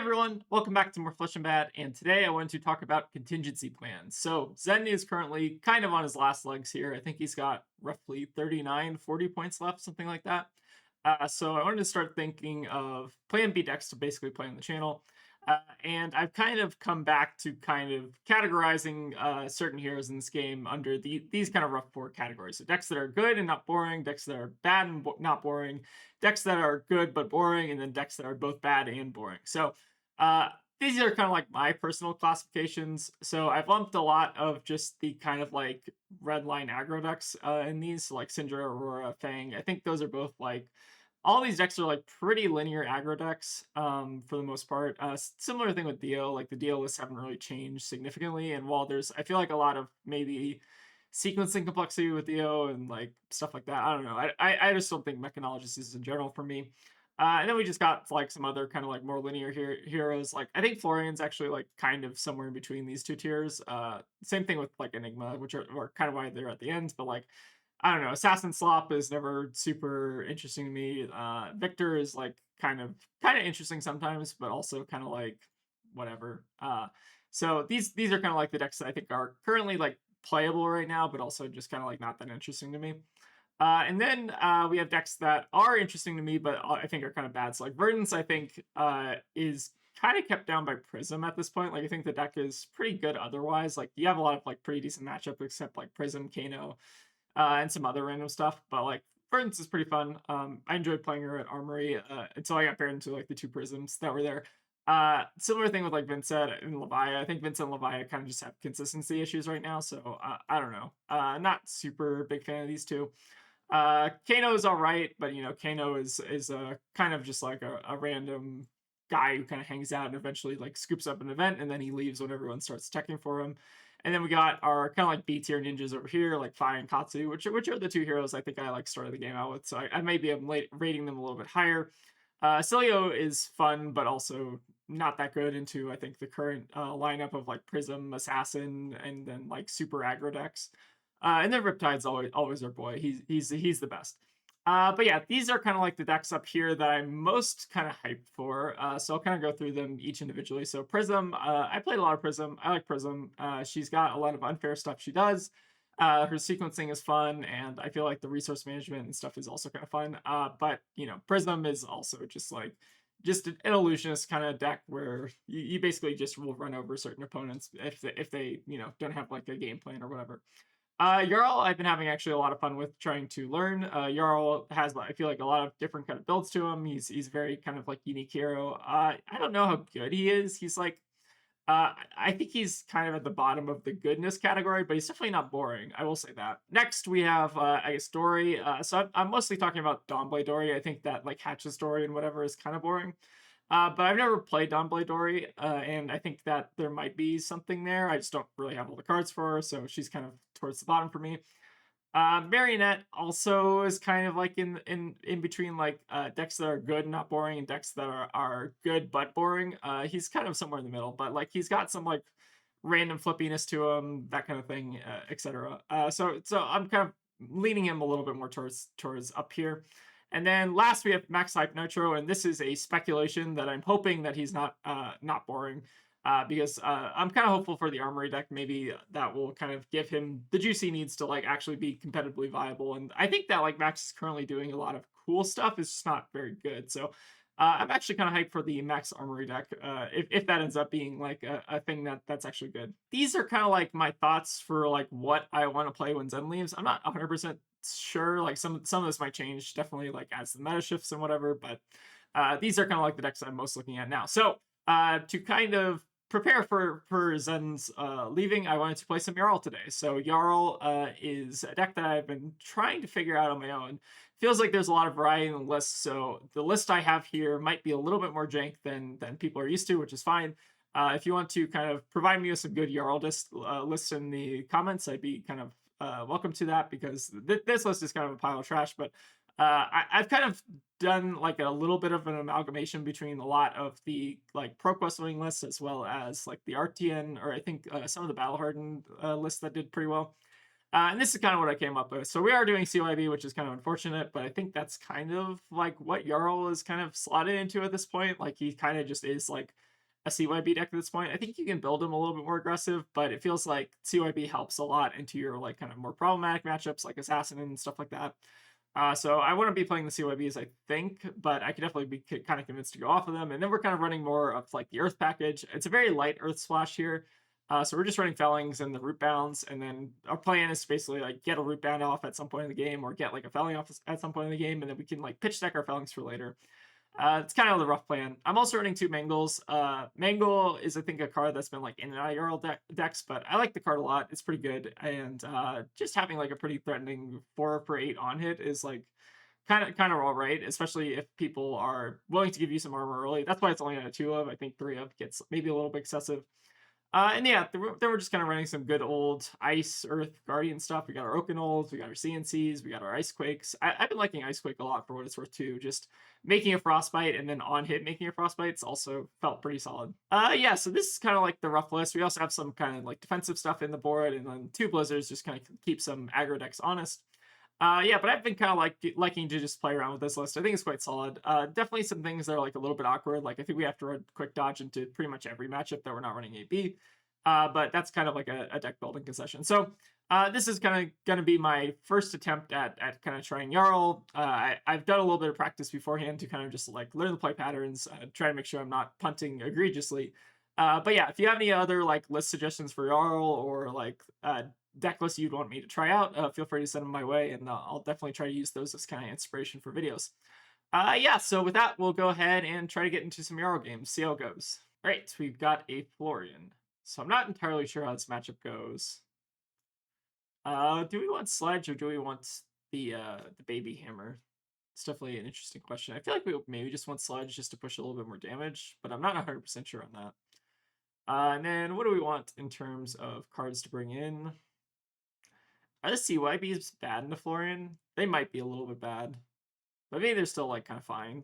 everyone, welcome back to More Flesh and Bad, and today I wanted to talk about contingency plans. So Zen is currently kind of on his last legs here. I think he's got roughly 39, 40 points left, something like that. So I wanted to start thinking of Plan B decks to basically play on the channel. And I've kind of come back to kind of categorizing certain heroes in this game under these kind of rough four categories. So decks that are good and not boring, decks that are bad and not boring, decks that are good but boring, and then decks that are both bad and boring. So uh, these are kind of like my personal classifications. So I've lumped a lot of just the kind of like red line aggro decks in these, so like Syndra, Aurora, Fang. I think those are both like all these decks are like pretty linear aggro decks for the most part. Similar thing with Dio, like the Dio lists haven't really changed significantly. And while there's, I feel like a lot of maybe sequencing complexity with Dio and like stuff like that. I don't know. I just don't think Mechanologist is in general for me. And then we just got like some other kind of like more linear heroes. Like I think Florian's actually like kind of somewhere in between these two tiers. Same thing with like Enigma, which are kind of why they're at the end. But like I don't know, Assassin Slop is never super interesting to me. Victor is like kind of interesting sometimes, but also kind of like whatever. So these are kind of like the decks that I think are currently like playable right now, but also just kind of like not that interesting to me. And then we have decks that are interesting to me, but I think are kind of bad. So like Verdance, I think is kind of kept down by Prism at this point. Like I think the deck is pretty good otherwise. Like you have a lot of like pretty decent matchup, except like Prism, Kano, and some other random stuff. But like Verdance is pretty fun. I enjoyed playing her at Armory until I got paired into like the two Prisms that were there. Similar thing with like Vincent and Leviah. I think Vincent and Leviah kind of just have consistency issues right now. So I don't know. Not super big fan of these two. Kano is all right, but you know, Kano is a kind of just like a random guy who kind of hangs out and eventually like scoops up an event and then he leaves when everyone starts teching for him. And then we got our kind of like B tier ninjas over here, like Fai and Katsu, which are the two heroes I think I like started the game out with. So I may be rating them a little bit higher. Cilio is fun, but also not that good into I think the current lineup of like Prism, Assassin, and then like super aggro decks. And then Riptide's always our boy. He's the best. But yeah, these are kind of like the decks up here that I'm most kind of hyped for. So I'll kind of go through them each individually. So Prism, I played a lot of Prism. I like Prism. She's got a lot of unfair stuff she does. Her sequencing is fun, and I feel like the resource management and stuff is also kind of fun. But you know, Prism is also just an illusionist kind of deck where you basically just will run over certain opponents if they you know don't have like a game plan or whatever. Jarl, I've been having actually a lot of fun with trying to learn. Jarl has, I feel like, a lot of different kind of builds to him. He's very kind of like unique hero. I don't know how good he is. He's like, I think he's kind of at the bottom of the goodness category, but he's definitely not boring. I will say that. Next, we have, I guess, Dory. So I'm mostly talking about Dawnblade Dory. I think that like Hatch's Dory and whatever is kind of boring. But I've never played Dawnblade Dory, and I think that there might be something there. I just don't really have all the cards for her, so she's kind of towards the bottom for me. Marionette also is kind of like in between like decks that are good and not boring and decks that are good but boring. He's kind of somewhere in the middle, but like he's got some like random flippiness to him, that kind of thing, etc. So I'm kind of leaning him a little bit more towards up here. And then last we have Max Hype Nitro, and this is a speculation that I'm hoping that he's not boring. Because I'm kind of hopeful for the Armory deck. Maybe that will kind of give him the juice he needs to like actually be competitively viable. And I think that like Max is currently doing a lot of cool stuff. It's just not very good. So I'm actually kind of hyped for the Max Armory deck. If that ends up being like a thing that's actually good. These are kind of like my thoughts for like what I want to play when Zen leaves. I'm not 100% sure. Like some of this might change definitely like as the meta shifts and whatever. But these are kind of like the decks I'm most looking at now. So to kind of prepare for Zen's leaving, I wanted to play some Jarl today. So Jarl is a deck that I've been trying to figure out on my own. Feels like there's a lot of variety in the list, so the list I have here might be a little bit more jank than people are used to, which is fine. If you want to kind of provide me with some good Jarl lists in the comments, I'd be kind of welcome to that, because this list is kind of a pile of trash, but I've kind of done like a little bit of an amalgamation between a lot of the like ProQuest winning lists as well as like the RTN, or I think some of the Battle Hardened lists that did pretty well. And this is kind of what I came up with. So we are doing CYB, which is kind of unfortunate, but I think that's kind of like what Jarl is kind of slotted into at this point. Like he kind of just is like a CYB deck at this point. I think you can build them a little bit more aggressive, but it feels like CYB helps a lot into your like kind of more problematic matchups like Assassin and stuff like that. So I wouldn't be playing the CYBs, I think, but I could definitely be kind of convinced to go off of them. And then we're kind of running more of like the Earth package. It's a very light Earth splash here. So we're just running Fellings and the root bounds, and then our plan is to basically like get a root bound off at some point in the game, or get like a Felling off at some point in the game, and then we can like pitch deck our Fellings for later. It's kind of the rough plan. I'm also running 2 Mangles. Mangle is, I think, a card that's been like in and out of Jarl decks, but I like the card a lot. It's pretty good, and just having like a pretty threatening 4/8 on hit is like kind of all right, especially if people are willing to give you some armor early. That's why it's only on a 2 of. I think 3 of gets maybe a little bit excessive. And yeah, then we're just kind of running some good old Ice, Earth, Guardian stuff. We got our Oakenolds, we got our CNCs, we got our Ice Quakes. I've been liking Ice Quake a lot for what it's worth too. Just making a Frostbite and then on hit making a Frostbite's also felt pretty solid. Yeah, so this is kind of like the rough list. We also have some kind of like defensive stuff in the board, and then 2 Blizzards just kind of keep some aggro decks honest. Yeah, but I've been kind of like liking to just play around with this list. I think it's quite solid. Definitely some things that are like a little bit awkward. Like I think we have to run quick dodge into pretty much every matchup that we're not running AB. But that's kind of like a deck building concession. So this is kind of going to be my first attempt at kind of trying Jarl. I've done a little bit of practice beforehand to kind of just like learn the play patterns, try to make sure I'm not punting egregiously. But yeah, if you have any other like list suggestions for Jarl, or like deck lists you'd want me to try out, feel free to send them my way, and I'll definitely try to use those as kind of inspiration for videos. Yeah, so with that, we'll go ahead and try to get into some Jarl games, see how it goes. All right, we've got a Florian. So I'm not entirely sure how this matchup goes. Do we want Sledge, or do we want the baby hammer? It's definitely an interesting question. I feel like we maybe just want Sledge just to push a little bit more damage, but I'm not 100% sure on that. And then what do we want in terms of cards to bring in? Are the CYBs bad into Florian? They might be a little bit bad, but maybe they're still like kind of fine.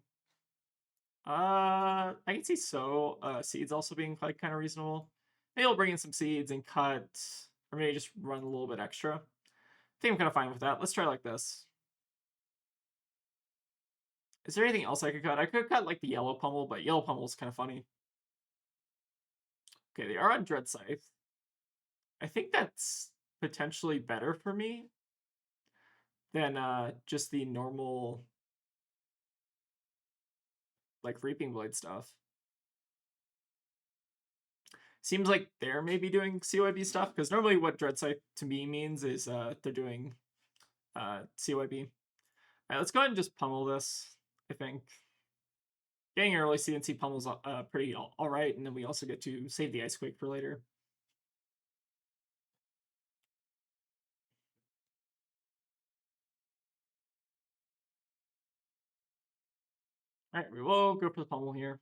I can see seeds also being like kind of reasonable. Maybe I'll bring in some seeds and cut, or maybe just run a little bit extra. I think I'm kind of fine with that. Let's try like this. Is there anything else I could cut? I could cut like the yellow pummel, but yellow pummel is kind of funny. Okay, they are on Dread Scythe. I think that's potentially better for me than just the normal like Reaping Blade stuff. Seems like they're maybe doing CYB stuff, because normally what Dread Scythe to me means is they're doing CYB. All right, let's go ahead and just pummel this, I think. Getting an early CNC pummel's pretty all right, and then we also get to save the Ice Quake for later. All right, we will go for the pummel here.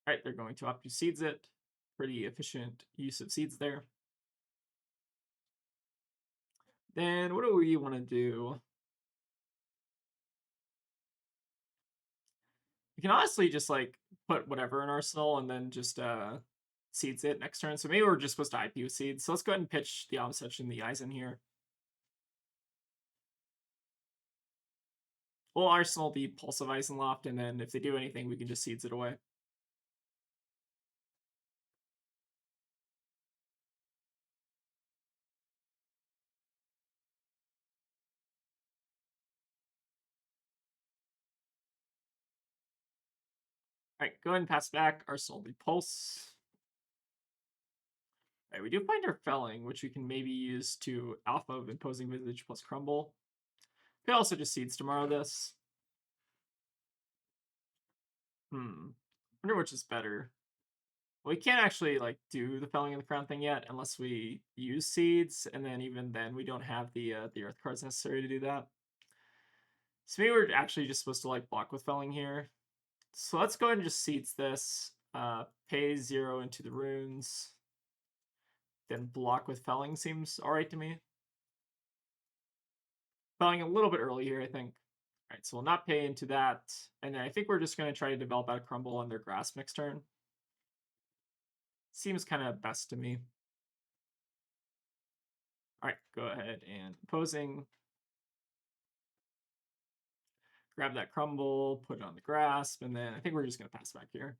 All right, they're going to opt to seeds it. Pretty efficient use of seeds there. Then what do we want to do? We can honestly just like put whatever in Arsenal and then just seeds it next turn. So maybe we're just supposed to IP with seeds. So let's go ahead and pitch the Omsetch and the Eisen here. We'll Arsenal the Pulse of Eisenloft, and then if they do anything, we can just seeds it away. All right, go ahead and pass back Arsenal the Pulse. All right, we do find our Felling, which we can maybe use to Alpha of Imposing Visage plus Crumble. Could also just seeds tomorrow this. Wonder which is better. Well, we can't actually like do the Felling of the Crown thing yet unless we use seeds, and then even then we don't have the Earth cards necessary to do that. So maybe we're actually just supposed to like block with Felling here. So let's go ahead and just seeds this. Pay 0 into the runes. Then block with Felling seems alright to me. Felling a little bit early here, I think. Alright, so we'll not pay into that. And then I think we're just going to try to develop out a Crumble on their Grasp next turn. Seems kind of best to me. Alright, go ahead and Imposing. Grab that Crumble, put it on the Grasp, and then I think we're just going to pass back here.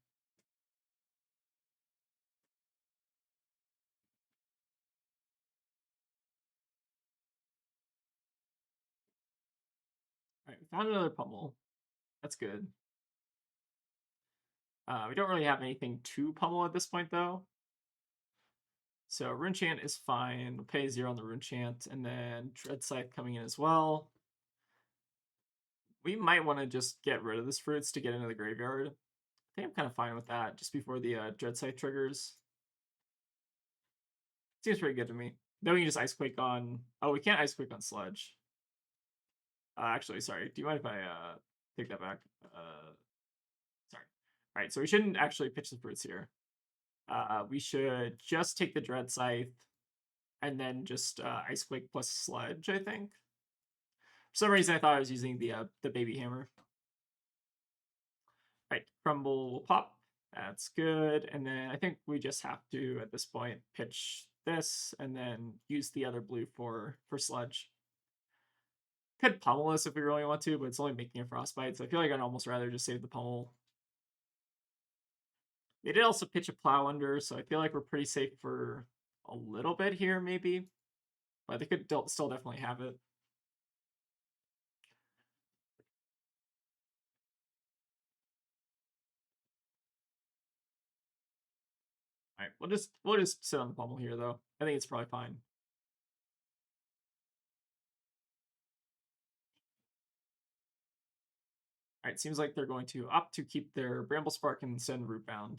Found another pummel. That's good. We don't really have anything to pummel at this point, though. So Rune Chant is fine. We'll pay 0 on the Rune Chant, and then Dread Scythe coming in as well. We might want to just get rid of this fruits to get into the graveyard. I think I'm kind of fine with that, just before the Dread Scythe triggers. Seems pretty good to me. Then we can just Ice Quake on... Oh, we can't Ice Quake on Sludge. Actually, sorry. Do you mind if I take that back? Sorry. All right, so we shouldn't actually pitch the fruits here. We should just take the Dread Scythe and then just Ice Quake plus Sludge, I think. For some reason, I thought I was using the Baby Hammer. All right, Crumble will pop. That's good. And then I think we just have to, at this point, pitch this and then use the other blue for Sludge. Could pummel this if we really want to, but it's only making a Frostbite, so I feel like I'd almost rather just save the pummel. They did also pitch a Plow Under, so I feel like we're pretty safe for a little bit here, maybe. But they could still definitely have it. All right, we'll just sit on the pummel here, though. I think it's probably fine. All right, seems like they're going to opt to keep their Bramble Spark and send Rootbound.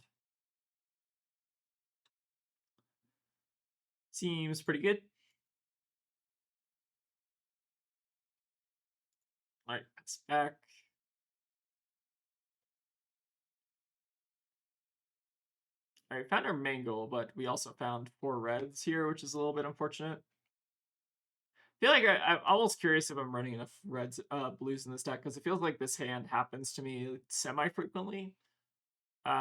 Seems pretty good. All right, that's back. All right, found our Mangle, but we also found 4 reds here, which is a little bit unfortunate. I feel like I'm almost curious if I'm running enough reds, blues in this deck, because it feels like this hand happens to me semi-frequently.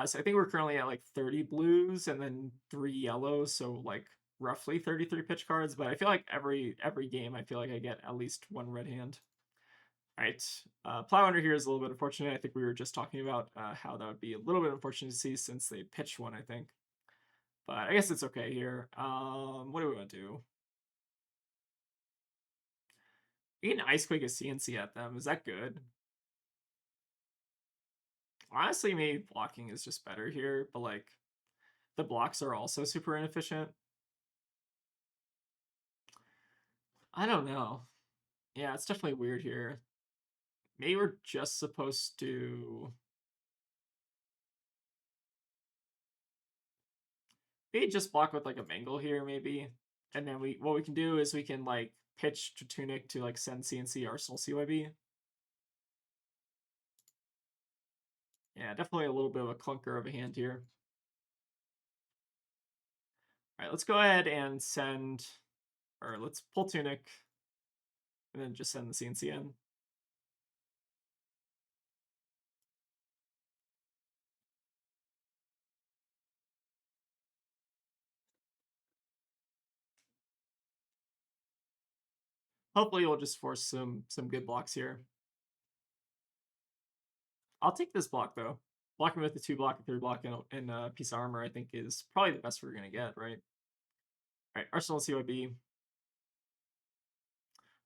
So I think we're currently at like 30 blues and then 3 yellows, so like roughly 33 pitch cards. But I feel like every game, I feel like I get at least 1 red hand. All right, Plow Under here is a little bit unfortunate. I think we were just talking about how that would be a little bit unfortunate to see since they pitched one, I think. But I guess it's okay here. What do we want to do? We can Ice Quake a CNC at them. Is that good? Honestly, maybe blocking is just better here, but like the blocks are also super inefficient. I don't know. Yeah, it's definitely weird here. Maybe we're just supposed to... Maybe just block with like a Mangle here, maybe. And then what we can do is we can like pitch Tunic to like send CNC Arsenal CYB. Yeah, definitely a little bit of a clunker of a hand here. All right, let's go ahead and send... Or let's pull Tunic. And then just send the CNC in. Hopefully we'll just force some good blocks here. I'll take this block though. Blocking with the 2 block and 3 block and a piece of armor, I think, is probably the best we're gonna get, right? All right, Arsenal CYB.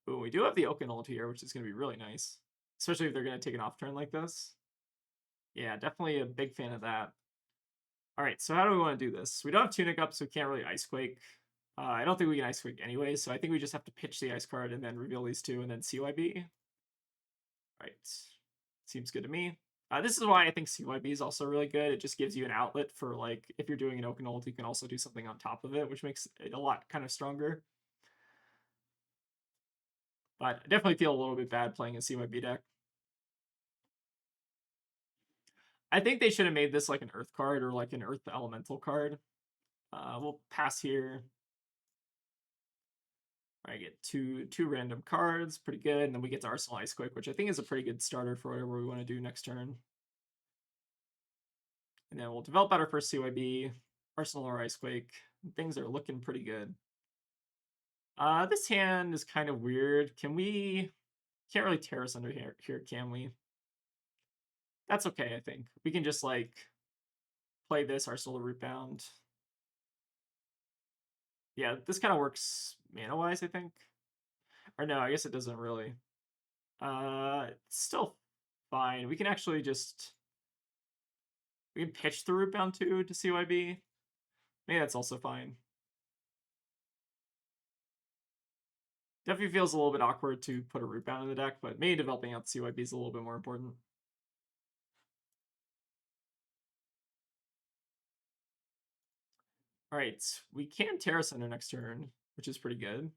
Ooh, we do have the Oaken here, which is gonna be really nice, especially if they're gonna take an off turn like this. Yeah, definitely a big fan of that. All right, so how do we want to do this? We don't have Tunic up, so we can't really Ice Quake. I don't think we can Ice Quake anyway, so I think we just have to pitch the Ice card and then reveal these 2 and then CYB. Right. Seems good to me. This is why I think CYB is also really good. It just gives you an outlet for, like, if you're doing an Oaken ult, you can also do something on top of it, which makes it a lot kind of stronger. But I definitely feel a little bit bad playing a CYB deck. I think they should have made this like an Earth card or like an Earth Elemental card. We'll pass here. I get two random cards, pretty good, and then we get to Arsenal Ice Quake, which I think is a pretty good starter for whatever we want to do next turn. And then we'll develop out our first CYB, Arsenal or Ice Quake. Things are looking pretty good. This hand is kind of weird. Can't really Terrace Under here, can we? That's okay, I think. We can just like play this Arsenal to Rootbound. Yeah, this kind of works mana-wise, I think. Or no, I guess it doesn't really. It's still fine. We can actually just we can pitch the root bound 2 to CYB. Maybe that's also fine. Definitely feels a little bit awkward to put a root bound in the deck, but maybe developing out the CYB is a little bit more important. All right, we can Terra Center next turn, which is pretty good.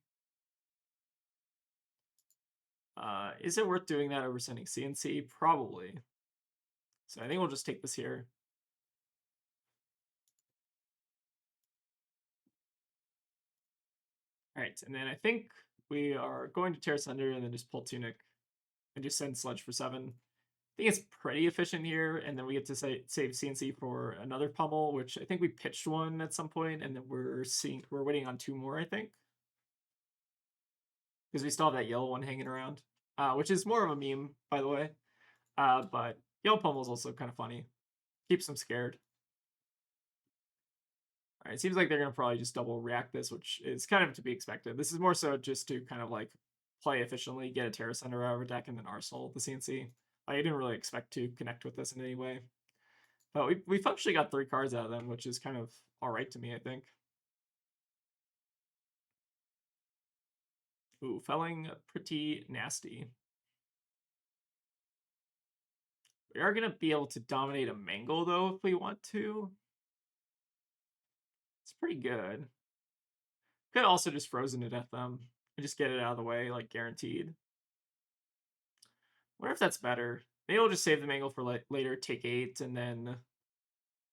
Is it worth doing that over sending CNC? Probably. So I think we'll just take this here. All right, and then I think we are going to Terra Center and then just pull Tunic and just send Sludge for 7. I think it's pretty efficient here, and then we get to save CNC for another pummel, which I think we pitched one at some point, and then we're waiting on 2 more, I think. Because we still have that yellow one hanging around, which is more of a meme, by the way. But yellow pummel is also kind of funny. Keeps them scared. All right, it seems like they're going to probably just double react this, which is kind of to be expected. This is more so just to kind of like play efficiently, get a Terra Center out of a deck, and then Arsenal the CNC. I didn't really expect to connect with this in any way. But we functionally got 3 cards out of them, which is kind of all right to me, I think. Ooh, felling pretty nasty. We are going to be able to dominate a Mangle, though, if we want to. It's pretty good. Could also just Frozen to Death them and just get it out of the way, like guaranteed. Wonder if that's better. Maybe we'll just save the Mangle for later, take 8, and then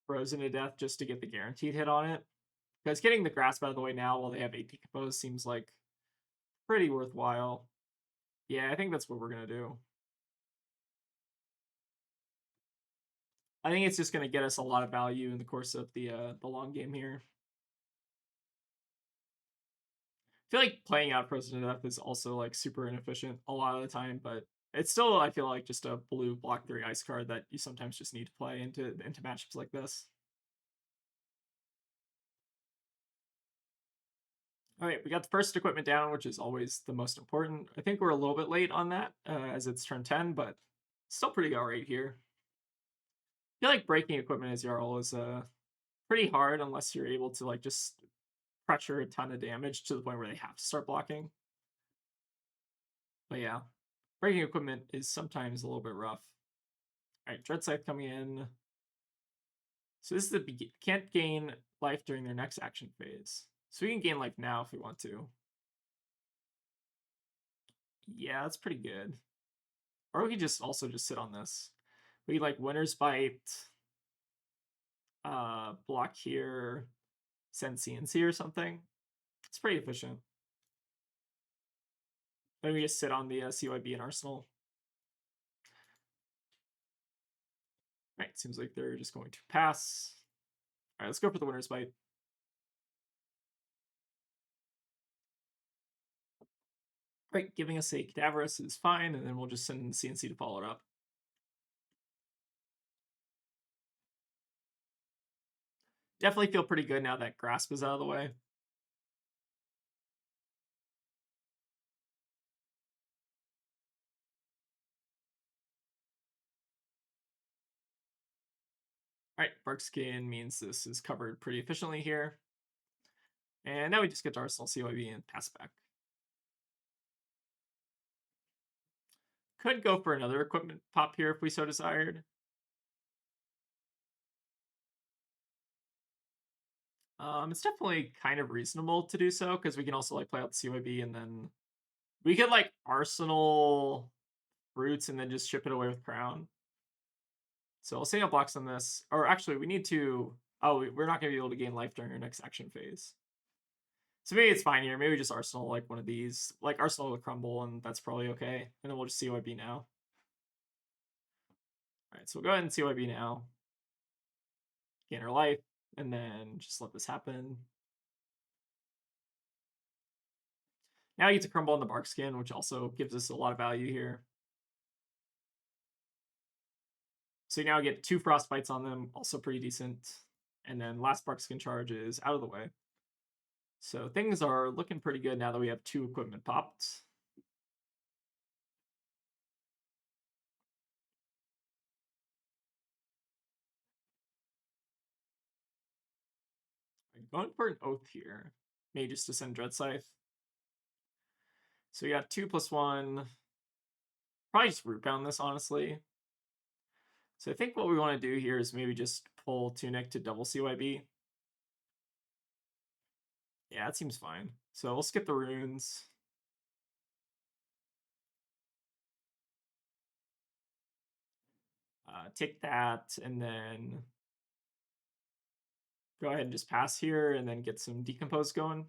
Frozen to Death just to get the guaranteed hit on it. Because getting the Grasp out of the way now while they have 8 Decompose seems like pretty worthwhile. Yeah, I think that's what we're going to do. I think it's just going to get us a lot of value in the course of the long game here. I feel like playing out Frozen to Death is also like super inefficient a lot of the time, but it's still, I feel like, just a blue block 3 ice card that you sometimes just need to play into matchups like this. All right, we got the first equipment down, which is always the most important. I think we're a little bit late on that as it's turn 10, but still pretty all right here. I feel like breaking equipment as Jarl is pretty hard unless you're able to like just pressure a ton of damage to the point where they have to start blocking. But yeah, breaking equipment is sometimes a little bit rough. All right, Dread Scythe coming in. So this is the can't gain life during their next action phase. So we can gain life now if we want to. Yeah, that's pretty good. Or we could just also just sit on this. We like Winter's Bite, block here, send CNC or something. It's pretty efficient. Then we just sit on the CYB and Arsenal. Right, seems like they're just going to pass. All right, let's go for the Winter's Bite. Right, giving us a Cadaverous is fine, and then we'll just send CNC to follow it up. Definitely feel pretty good now that Grasp is out of the way. All right, Bark Skin means this is covered pretty efficiently here. And now we just get to Arsenal CYB and pass back. Could go for another equipment pop here if we so desired. It's definitely kind of reasonable to do so because we can also like play out the CYB and then we could like Arsenal Roots and then just ship it away with Crown. So I'll see how blocks on this. Or actually, we need to. Oh, we're not going to be able to gain life during our next action phase. So maybe it's fine here. Maybe we just Arsenal like one of these. Like Arsenal with Crumble, and that's probably okay. And then we'll just CYB now. All right, so we'll go ahead and CYB now. Gain our life, and then just let this happen. Now you get to Crumble on the Bark Skin, which also gives us a lot of value here. So you now get 2 Frostbites on them, also pretty decent. And then last Bark Skin charge is out of the way. So things are looking pretty good now that we have 2 equipment popped. Going for an Oath here. May just descend Dread Scythe. So we got 2+1. Probably just Rootbound this, honestly. So I think what we want to do here is maybe just pull Tunic to double CYB. Yeah, that seems fine. So we'll skip the runes. Take that, and then go ahead and just pass here, and then get some Decompose going.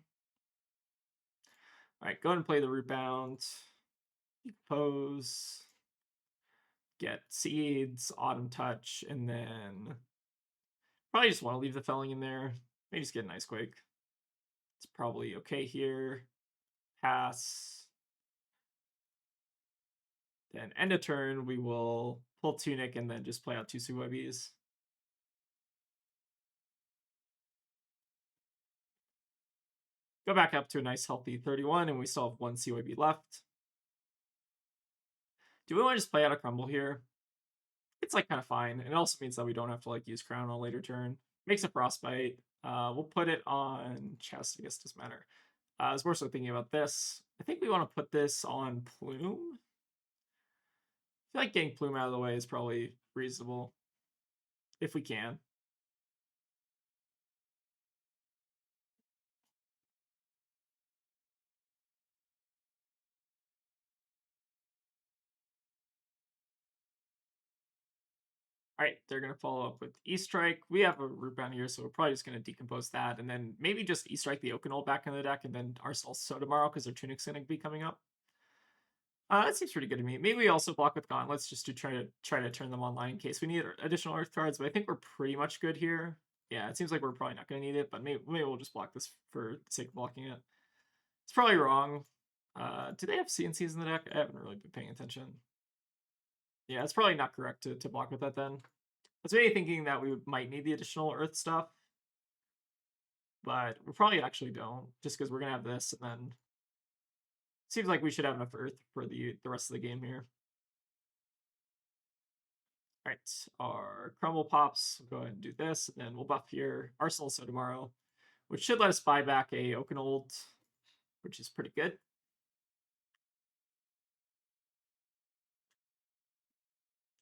All right, go ahead and play the Rootbound. Decompose. Get Seeds, Autumn Touch, and then probably just want to leave the Felling in there. Maybe just get an Icequake. It's probably okay here. Pass. Then end of turn, we will pull Tunic and then just play out 2 CYBs. Go back up to a nice healthy 31, and we still have 1 CYB left. Do we want to just play out a Crumble here? It's like kind of fine. And it also means that we don't have to like use Crown on a later turn. Makes a Frostbite. We'll put it on Chest, I guess doesn't matter. I was more so thinking about this. I think we want to put this on Plume. I feel like getting Plume out of the way is probably reasonable. If we can. Alright, they're going to follow up with E-Strike. We have a Rootbound here, so we're probably just going to decompose that, and then maybe just E-Strike the Oakenol back in the deck, and then Arsenal So tomorrow, because their Tunic's going to be coming up. That seems pretty good to me. Maybe we also block with Gauntlets just to try to turn them online in case we need additional Earth cards, but I think we're pretty much good here. Yeah, it seems like we're probably not going to need it, but maybe we'll just block this for the sake of blocking it. It's probably wrong. Do they have CNCs in the deck? I haven't really been paying attention. Yeah, it's probably not correct to block with that then. I was maybe thinking that we might need the additional Earth stuff, but we probably actually don't, just because we're going to have this, and then seems like we should have enough Earth for the rest of the game here. All right, our Crumble pops. We'll go ahead and do this, and then we'll buff here Arsenal So tomorrow, which should let us buy back a Oakenold, which is pretty good.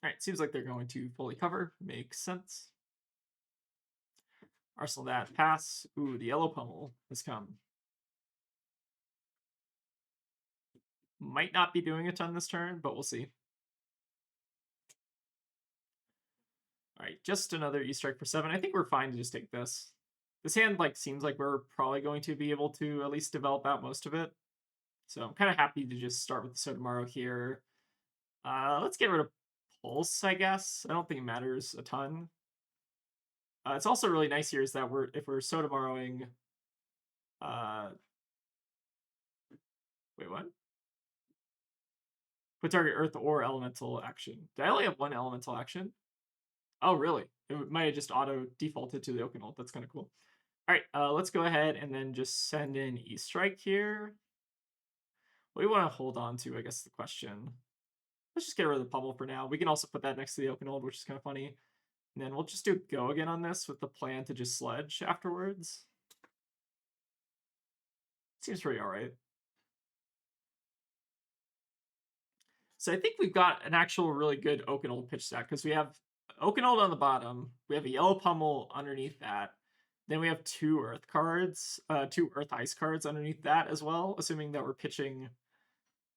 All right, seems like they're going to fully cover. Makes sense. Arsenal that, pass. Ooh, the Yellow Pummel has come. Might not be doing a ton this turn, but we'll see. All right, just another E-Strike for 7. I think we're fine to just take this. This hand like seems like we're probably going to be able to at least develop out most of it. So I'm kind of happy to just start with the Sotomaro here. Let's get rid of Pulse, I guess. I don't think it matters a ton. It's also really nice here is that if we're Sotomaroing... wait, what? Put target Earth or Elemental action. Did I only have one Elemental action? Oh, really? It might have just auto-defaulted to the Oakenold. That's kind of cool. All right, let's go ahead and then just send in E-Strike here. What do we want to hold on to, I guess, the question. Let's just get rid of the Pummel for now. We can also put that next to the Oakenold, which is kind of funny. And then we'll just do Go again on this with the plan to just Sledge afterwards. Seems pretty all right. So I think we've got an actual really good Oakenold pitch stack, because we have Oakenold on the bottom. We have a Yellow Pummel underneath that. Then we have 2 Earth cards, 2 Earth Ice cards underneath that as well, assuming that we're pitching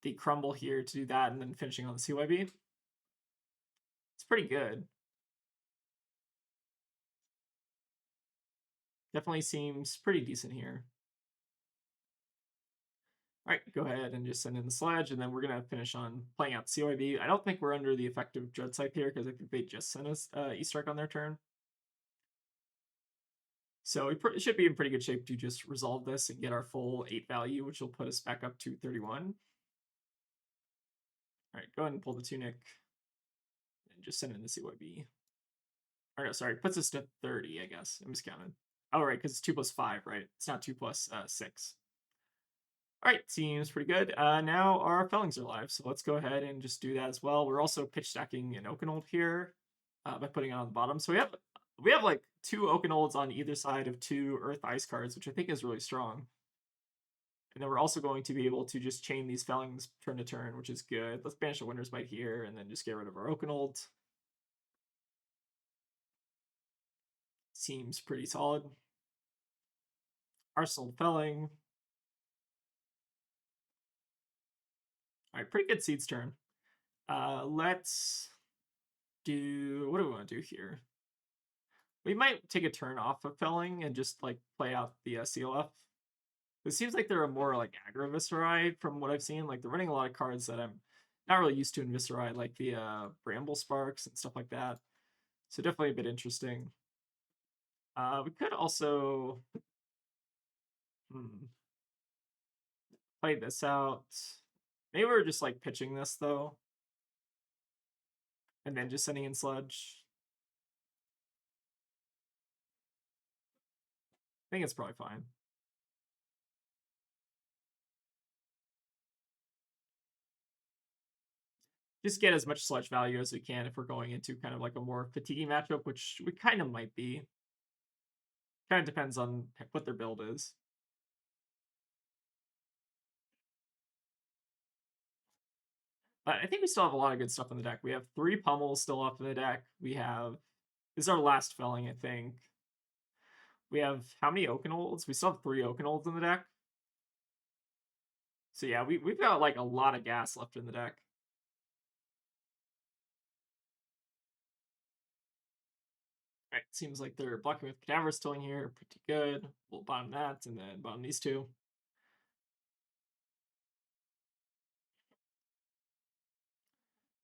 the Crumble here to do that and then finishing on the CYB. It's pretty good. Definitely seems pretty decent here. All right, go ahead and just send in the Sledge, and then we're going to finish on playing out CYB. I don't think we're under the effective Dread Scythe here, because I think they just sent us E-Strike on their turn. So we should be in pretty good shape to just resolve this and get our full 8 value, which will put us back up to 31. All right, go ahead and pull the Tunic and just send in the CYB. Or no, sorry, puts us to 30, I guess. I'm miscounted. Oh, right, because it's 2 plus 5, right? It's not 2 plus 6. All right, seems pretty good. Now our Fellings are live, so let's go ahead and just do that as well. We're also pitch stacking an Oakenold here by putting it on the bottom. So we have We have like 2 Oakenolds on either side of 2 Earth Ice cards, which I think is really strong. And then we're also going to be able to just chain these Fangs turn to turn, which is good. Let's banish the Winter's Bite here, and then just get rid of our Oakenold. Seems pretty solid. Arsenal Felling. Alright, pretty good Seeds turn. Let's do... What do we want to do here? We might take a turn off of Felling and just like play out the CLF. It seems like they're a more like aggro Viscerai from what I've seen. Like they're running a lot of cards that I'm not really used to in Viscerai, like the Bramble Sparks and stuff like that. So definitely a bit interesting. We could also play this out. Maybe we're just like pitching this though, and then just sending in Sludge. I think it's probably fine. Just get as much Sludge value as we can if we're going into kind of like a more fatiguing matchup, which we kind of might be. Kind of depends on what their build is. But I think we still have a lot of good stuff in the deck. We have 3 Pummels still left in the deck. We have... This is our last Felling, I think. We have how many Oakenolds? We still have 3 Oakenolds in the deck. So yeah, we've got like a lot of gas left in the deck. Alright, seems like they're blocking with Cadaver still in here. Pretty good. We'll bottom that and then bottom these 2.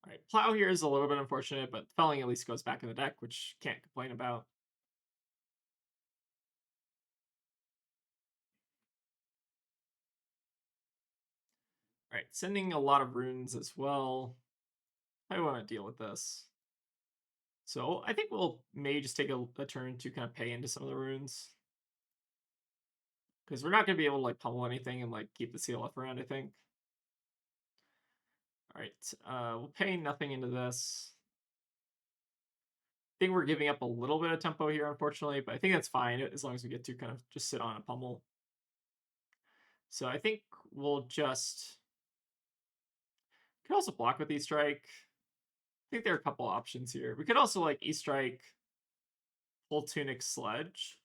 Alright, Plow here is a little bit unfortunate, but Felling at least goes back in the deck, which can't complain about. Alright, sending a lot of runes as well. I want to deal with this. So I think we'll maybe just take a turn to kind of pay into some of the runes. Because we're not going to be able to like pummel anything and like keep the CLF around, I think. Alright, we'll pay nothing into this. I think we're giving up a little bit of tempo here, unfortunately, but I think that's fine as long as we get to kind of just sit on a pummel. So I think we'll just... We could also block with E-Strike. I think there are a couple options here. We could also like E-Strike, Full Tunic, Sledge.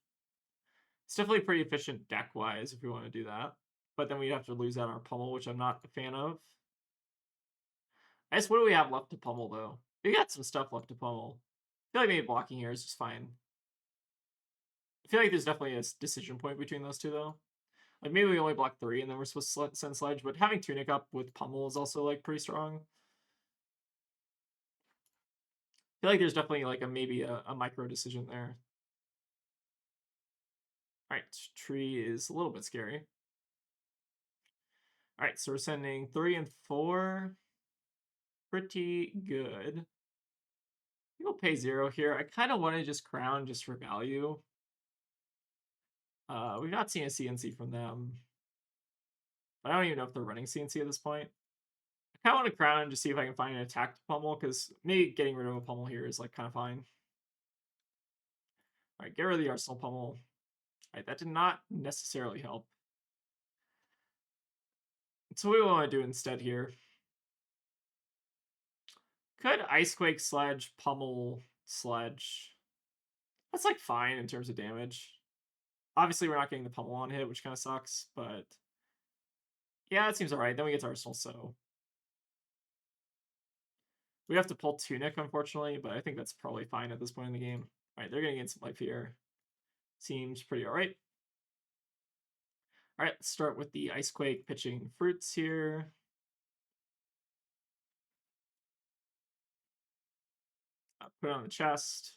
It's definitely pretty efficient deck-wise if we want to do that. But then we'd have to lose out our pummel, which I'm not a fan of. I guess what do we have left to pummel, though? We got some stuff left to pummel. I feel like maybe blocking here is just fine. I feel like there's definitely a decision point between those two, though. Like, maybe we only block 3 and then we're supposed to send Sledge, but having Tunic up with pummel is also, like, pretty strong. I feel like there's definitely, like, maybe a micro decision there. Alright, Tree is a little bit scary. Alright, so we're sending 3 and 4. Pretty good. We'll pay 0 here. I kind of want to just crown just for value. We've not seen a CNC from them. I don't even know if they're running CNC at this point. I kind of want to crown and just see if I can find an attack to pummel, because maybe getting rid of a pummel here is like kind of fine. Alright, get rid of the Arsenal pummel. Alright, that did not necessarily help. So what do we want to do instead here? Could Icequake, Sledge, pummel, Sledge. That's like fine in terms of damage. Obviously, we're not getting the pummel on hit, which kind of sucks, but yeah, it seems alright. Then we get to Arsenal, so we have to pull Tunic, unfortunately, but I think that's probably fine at this point in the game. Alright, they're gonna get some life here. Seems pretty alright. Alright, let's start with the Icequake pitching fruits here. Put it on the chest.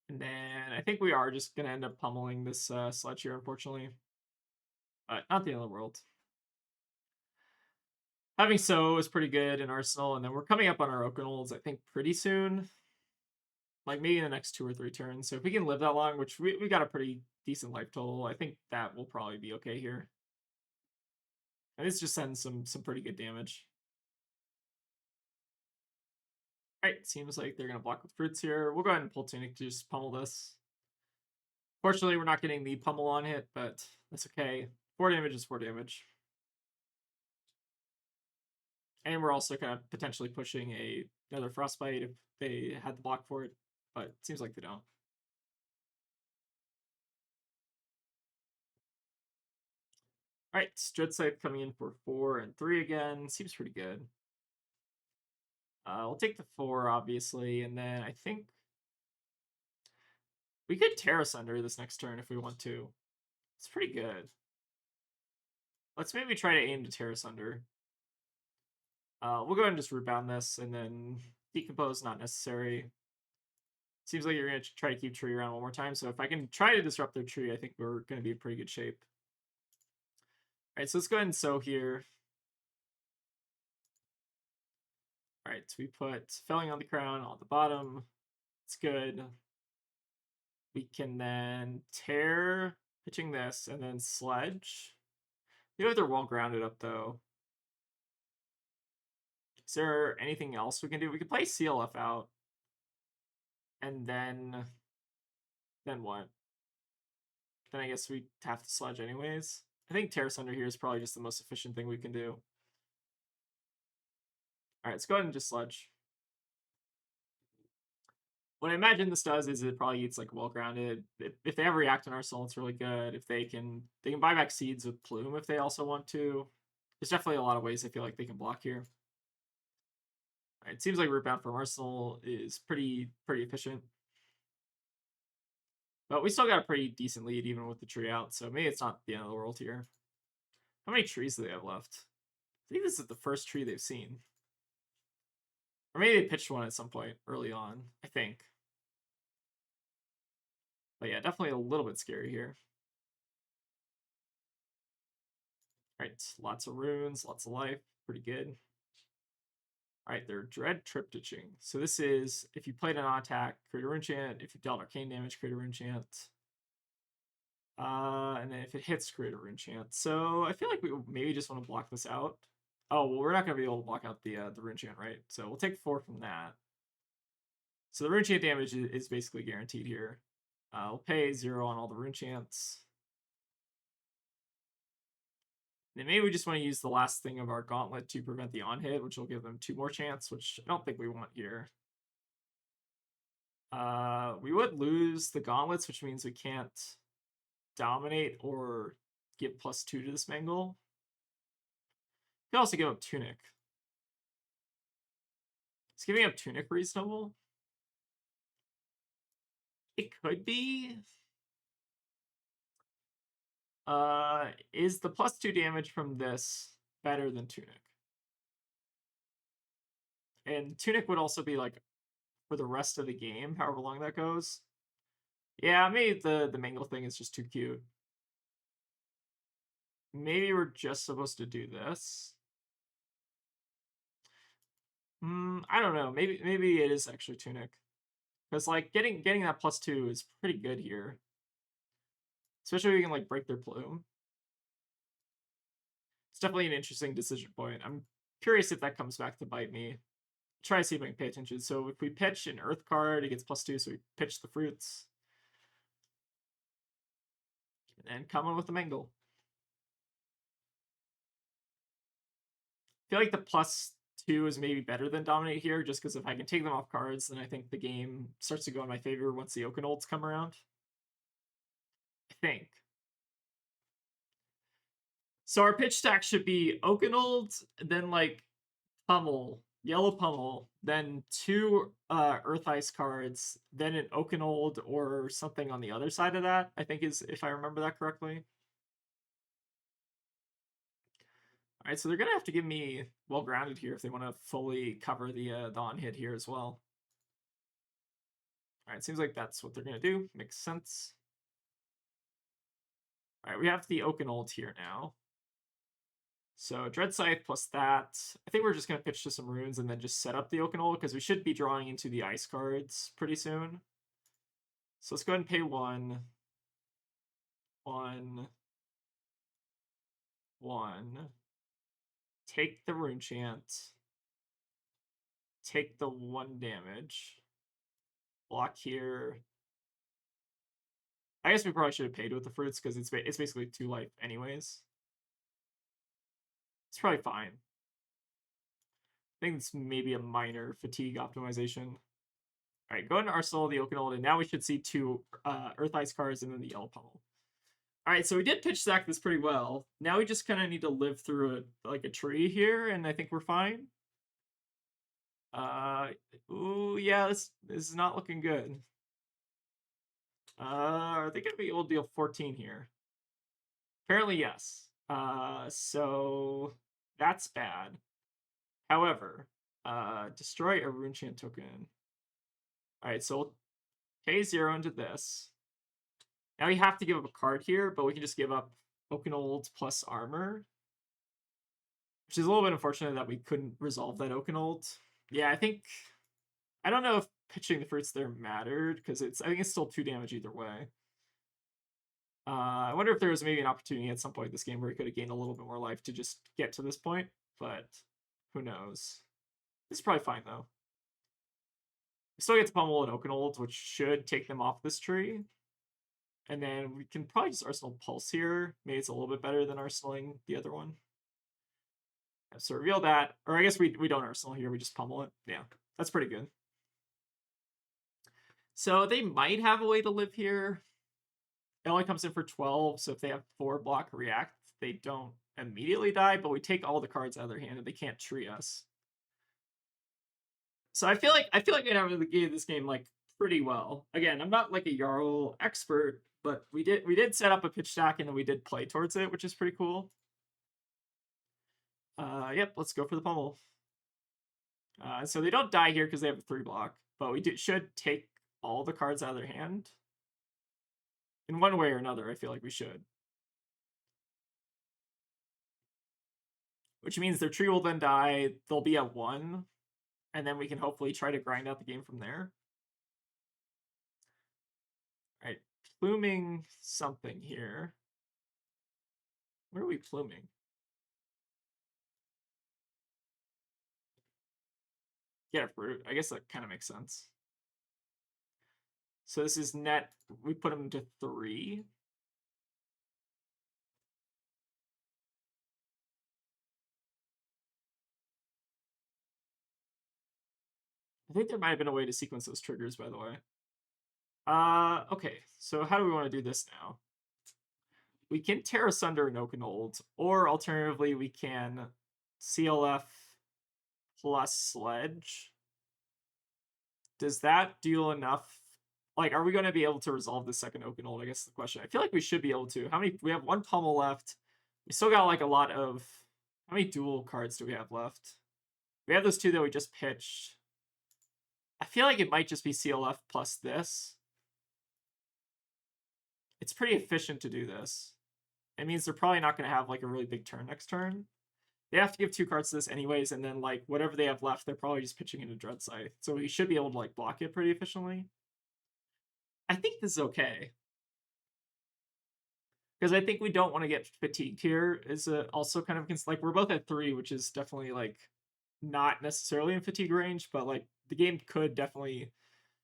And then I think we are just going to end up pummeling this Sledge here, unfortunately. But not the end of the world. Having So is pretty good in Arsenal, and then we're coming up on our Oakenolds, I think, pretty soon. Like, maybe in the next 2 or 3 turns. So if we can live that long, which we got a pretty decent life total, I think that will probably be okay here. And this just sends some pretty good damage. Alright, seems like they're gonna block with fruits here. We'll go ahead and pull Tunic to just pummel this. Fortunately, we're not getting the pummel on hit, but that's okay. 4 damage is 4 damage. And we're also kind of potentially pushing another Frostbite if they had the block for it, but it seems like they don't. Alright, Dreadscythe coming in for 4 and 3 again. Seems pretty good. We'll take the 4, obviously, and then I think we could Terra Sunder this next turn if we want to. It's pretty good. Let's maybe try to aim to Terra Sunder. We'll go ahead and just rebound this, and then Decompose not necessary. Seems like you're going to try to keep Tree around one more time, so if I can try to disrupt their Tree, I think we're going to be in pretty good shape. Alright, so let's go ahead and sow here. Alright, so we put Felling on the crown on the bottom. It's good. We can then tear, pitching this, and then sledge. You know they're well grounded up though. Is there anything else we can do? We could play CLF out. And then what? Then I guess we have to sledge anyways. I think Terra Sunder here is probably just the most efficient thing we can do. Alright, let's go ahead and just sledge. What I imagine this does is it probably eats like well grounded. If they have React on Arsenal, it's really good. If they can buy back seeds with Plume if they also want to. There's definitely a lot of ways I feel like they can block here. Right, it seems like Rootbound from Arsenal is pretty efficient. But we still got a pretty decent lead even with the tree out, so maybe it's not the end of the world here. How many trees do they have left? I think this is the first tree they've seen. Or maybe they pitched one at some point early on, I think. But yeah, definitely a little bit scary here. Alright, lots of runes, lots of life, pretty good. Alright, they're Dread Triptyching. So this is, if you played an attack, create a rune chant. If you dealt arcane damage, create a rune chant. And then if it hits, create a rune chant. So I feel like we maybe just want to block this out. Oh, well, we're not going to be able to block out the rune chant, right? So we'll take 4 from that. So the rune chant damage is basically guaranteed here. We'll pay 0 on all the rune chants. Then maybe we just want to use the last thing of our gauntlet to prevent the on-hit, which will give them 2 more chance, which I don't think we want here. We would lose the gauntlets, which means we can't dominate or give +2 to this Mangle. We could also give up Tunic. Is giving up Tunic reasonable? It could be. Is the +2 damage from this better than Tunic? And Tunic would also be like for the rest of the game, however long that goes. Yeah, maybe the Mangle thing is just too cute. Maybe we're just supposed to do this. I don't know. Maybe it is actually Tunic. Because like getting that +2 is pretty good here. Especially if we can like break their plume. It's definitely an interesting decision point. I'm curious if that comes back to bite me. Try to see if I can pay attention. So if we pitch an Earth card, it gets +2, so we pitch the fruits. And come on with the Mangle. I feel like the +2 is maybe better than Dominate here, just because if I can take them off cards, then I think the game starts to go in my favor once the Oakenolds come around. I think. So our pitch stack should be Oakenold, then like Pummel, Yellow Pummel, then 2 Earth Ice cards, then an Oakenold or something on the other side of that, I think is, if I remember that correctly. Alright, so they're going to have to give me well grounded here if they want to fully cover the on-hit here as well. Alright, seems like that's what they're going to do. Makes sense. Alright, we have the Oakenold here now. So Dread Scythe plus that. I think we're just going to pitch to some runes and then just set up the Oakenold because we should be drawing into the ice cards pretty soon. So let's go ahead and pay 1. 1. 1. Take the rune chant. take the 1 damage. Block here. I guess we probably should have paid with the fruits because it's basically 2 life anyways. It's probably fine. I think it's maybe a minor fatigue optimization. All right, go into Arsenal, the Oakenold, and now we should see 2 Earth Ice cards and then the Yellow Pummel. All right, so we did pitch stack this pretty well. Now we just kind of need to live through a tree here, and I think we're fine. Ooh, yeah, this is not looking good. Are they gonna be able to deal 14 here? Apparently, yes. So that's bad. However, destroy a rune chant token. All right, so we'll pay 0 into this. Now we have to give up a card here, but we can just give up Oakenold plus armor, which is a little bit unfortunate that we couldn't resolve that Oakenold. Yeah, I don't know if pitching the fruits there mattered because I think it's still 2 damage either way. I wonder if there was maybe an opportunity at some point in this game where he could have gained a little bit more life to just get to this point, but who knows. This is probably fine though. We still get to pummel and Oakenold, which should take them off this tree. And then we can probably just Arsenal Pulse here. Maybe it's a little bit better than Arsenaling the other one. So reveal that. Or I guess we don't Arsenal here, we just pummel it. Yeah, that's pretty good. So they might have a way to live here. It only comes in for 12, so if they have 4 block react, they don't immediately die, but we take all the cards out of their hand and they can't tree us. So I feel like I navigated this game like pretty well. Again, I'm not like a Jarl expert, but we did set up a pitch stack and then we did play towards it, which is pretty cool. Yep, let's go for the pummel. So they don't die here because they have a 3 block, but we should take all the cards out of their hand. In one way or another, I feel like we should. Which means their tree will then die, they'll be at 1, and then we can hopefully try to grind out the game from there. All right, pluming something here. Where are we pluming? Get a fruit. I guess that kind of makes sense. So this is net. We put them to 3. I think there might have been a way to sequence those triggers, by the way. Okay, so how do we want to do this now? We can tear asunder an Oakenold, or alternatively, we can CLF plus Sledge. Does that deal enough? Like, are we going to be able to resolve the second Oakenold? I guess the question. I feel like we should be able to. How many? We have 1 pummel left. We still got like a lot of. How many dual cards do we have left? We have those 2 that we just pitched. I feel like it might just be CLF plus this. It's pretty efficient to do this. It means they're probably not going to have like a really big turn next turn. They have to give 2 cards to this anyways, and then like whatever they have left, they're probably just pitching into Dread Scythe. So we should be able to like block it pretty efficiently. I think this is okay. Because I think we don't want to get fatigued here. Is also kind of like we're both at 3, which is definitely like not necessarily in fatigue range, but like the game could definitely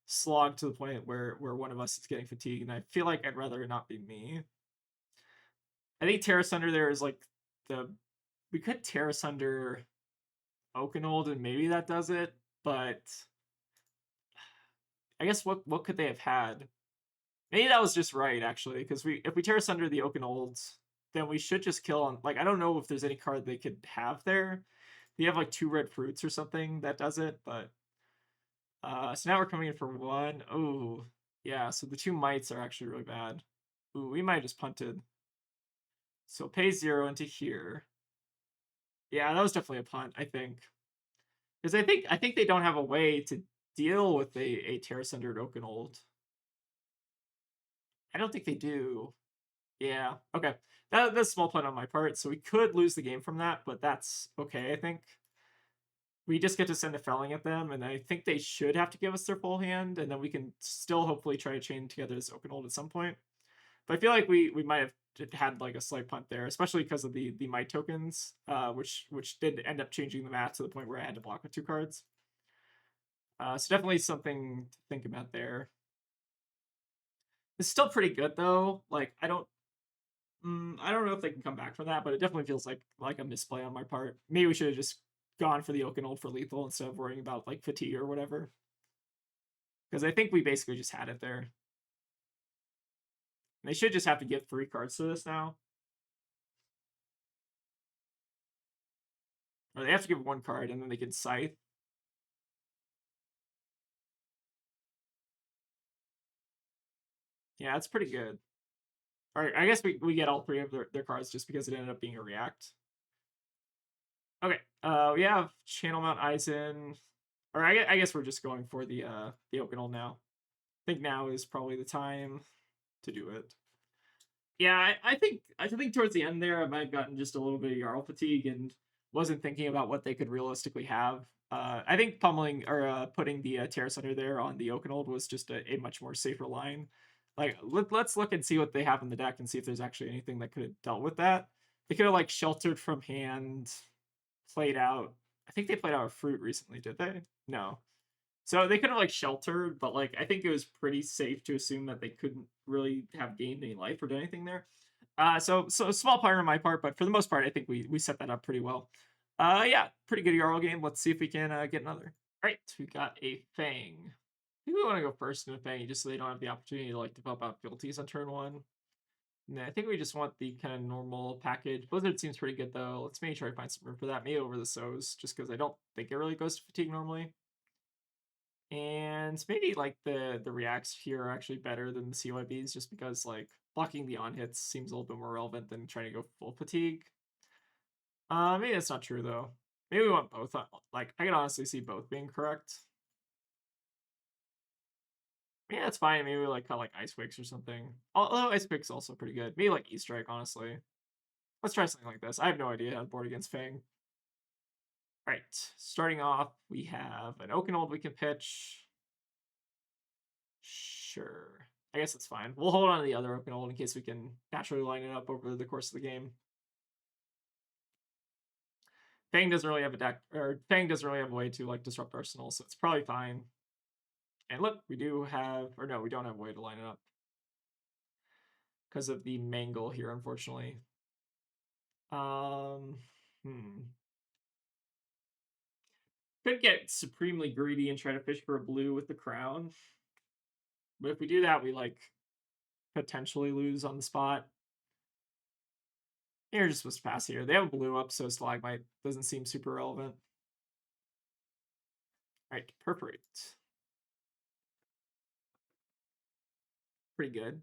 slog to the point where one of us is getting fatigued, and I feel like I'd rather it not be me. I think Tear Asunder there is like we could Tear Asunder Oakenold and maybe that does it, but I guess what could they have had? Maybe that was just right actually, because if we Tear Asunder the Oakenold, then we should just kill on, like, I don't know if there's any card they could have there. They have like 2 red fruits or something that does it, but so now we're coming in for 1. Oh, yeah, so the 2 mites are actually really bad. Ooh, we might have just punted. So pay 0 into here. Yeah, that was definitely a punt, I think. Because I think they don't have a way to deal with a Tear Asunder Oakenold. I don't think they do. Yeah, okay. That's a small punt on my part, so we could lose the game from that, but that's okay, I think. We just get to send a felling at them, and I think they should have to give us their full hand, and then we can still hopefully try to chain together this Oakenold at some point. But I feel like we might have had like a slight punt there, especially because of the mite tokens, which did end up changing the math to the point where I had to block with 2 cards. So definitely something to think about there. It's still pretty good though. Like I don't know if they can come back from that, but it definitely feels like a misplay on my part. Maybe we should have just gone for the Oakenold for lethal instead of worrying about like fatigue or whatever. Because I think we basically just had it there. They should just have to give 3 cards to this now. Or they have to give 1 card and then they can scythe. Yeah, that's pretty good. Alright, I guess we get all 3 of their cards just because it ended up being a react. Okay, we have Channel Mount Eisen. Or I guess we're just going for the Oakenold now. I think now is probably the time to do it. Yeah, I think towards the end there I might have gotten just a little bit of Jarl fatigue and wasn't thinking about what they could realistically have. I think pummeling or putting the Terra Center there on the Oakenold was just a much more safer line. Like let's look and see what they have in the deck and see if there's actually anything that could have dealt with that. They could have like sheltered from hand, played out. I think they played out a fruit recently, did they? No. So they could have like sheltered, but like I think it was pretty safe to assume that they couldn't really have gained any life or done anything there. So small part on my part, but for the most part, I think we set that up pretty well. Yeah, pretty good Jarl game. Let's see if we can get another. All right, we got a Fang. I think we want to go first in a Fang just so they don't have the opportunity to like develop out abilities on turn 1. And I think we just want the kind of normal package. Blizzard seems pretty good though. Let's maybe try to find some room for that. Maybe over the So's, just because I don't think it really goes to fatigue normally. And maybe like the reacts here are actually better than the CYBs just because like blocking the on hits seems a little bit more relevant than trying to go full fatigue. Maybe that's not true though. Maybe we want both. Like I can honestly see both being correct. Yeah, that's fine. Maybe we like cut like Ice Wicks or something. Although Ice Wicks also pretty good. Maybe like E-Strike, honestly. Let's try something like this. I have no idea how to board against Fang. Alright, starting off, we have an Oakenold we can pitch. Sure. I guess it's fine. We'll hold on to the other Oakenold in case we can naturally line it up over the course of the game. Fang doesn't really have a deck, or Fang doesn't really have a way to like disrupt Arsenal, so it's probably fine. And look, we do have, or no, we don't have a way to line it up because of the mangle here, unfortunately. Um, hmm. Could get supremely greedy and try to fish for a blue with the crown. But if we do that, we like potentially lose on the spot. You're just supposed to pass here. They have a blue up, so Stalagmite doesn't seem super relevant. Alright, Perforate. Pretty good.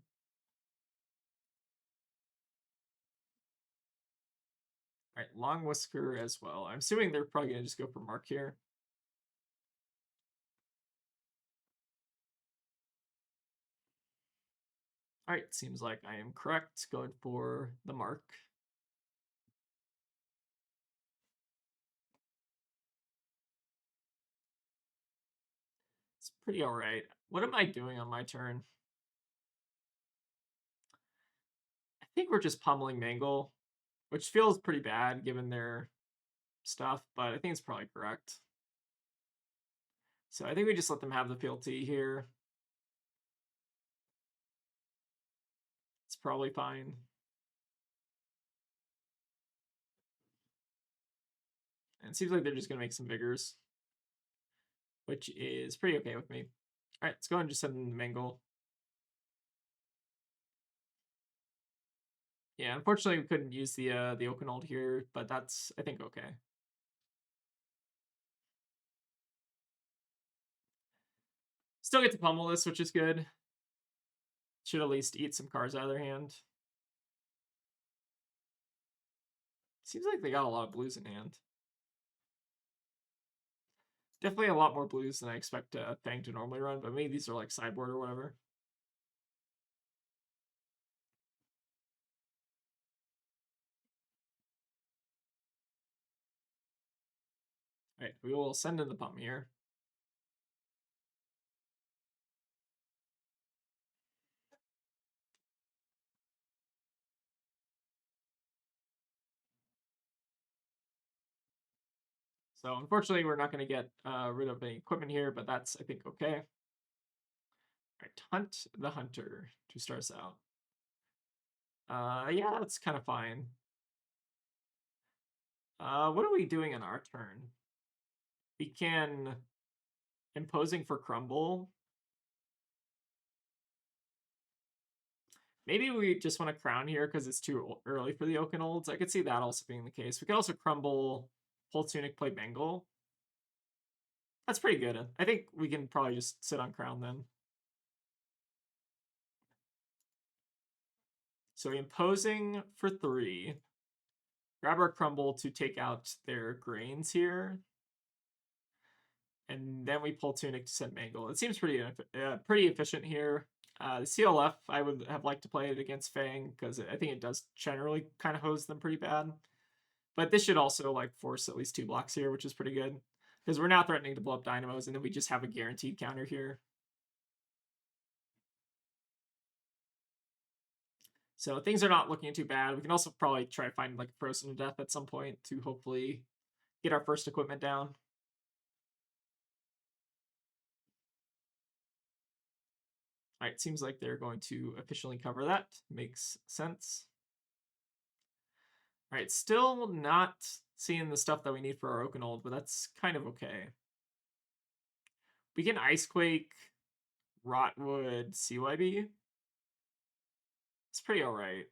Alright, Long Whisker as well. I'm assuming they're probably going to just go for Mark here. Alright, seems like I am correct. Going for the Mark. It's pretty alright. What am I doing on my turn? I think we're just pummeling Mangle, which feels pretty bad given their stuff, but I think it's probably correct. So I think we just let them have the fealty here. It's probably fine. And it seems like they're just going to make some vigors, which is pretty okay with me. All right, let's go and just send them to Mangle. Yeah, unfortunately we couldn't use the Oakenold here, but that's I think okay. Still get to pummel this, which is good. Should at least eat some cards out of their hand. Seems like they got a lot of blues in hand. Definitely a lot more blues than I expect Fang to normally run, but maybe these are like sideboard or whatever. All right, we will send in the pump here. So unfortunately, we're not going to get rid of any equipment here, but that's, I think, okay. All right, Hunt the Hunter to start us out. Yeah, that's kind of fine. What are we doing on our turn? We can Imposing for Crumble. Maybe we just want to Crown here because it's too early for the Oaken Olds. I could see that also being the case. We could also Crumble, pull Tunic, play Bengal. That's pretty good. I think we can probably just sit on Crown then. So Imposing for 3. Grab our Crumble to take out their Grains here. And then we pull Tunic to send Mangle. It seems pretty efficient here. The CLF, I would have liked to play it against Fang because I think it does generally kind of hose them pretty bad. But this should also like force at least 2 blocks here, which is pretty good. Because we're now threatening to blow up Dynamos, and then we just have a guaranteed counter here. So things are not looking too bad. We can also probably try to find like Frozen to Death at some point to hopefully get our first equipment down. All right, seems like they're going to efficiently cover that. Makes sense. All right, still not seeing the stuff that we need for our Oaken Old, but that's kind of okay. We can Icequake, Rotwood, CYB. It's pretty all right.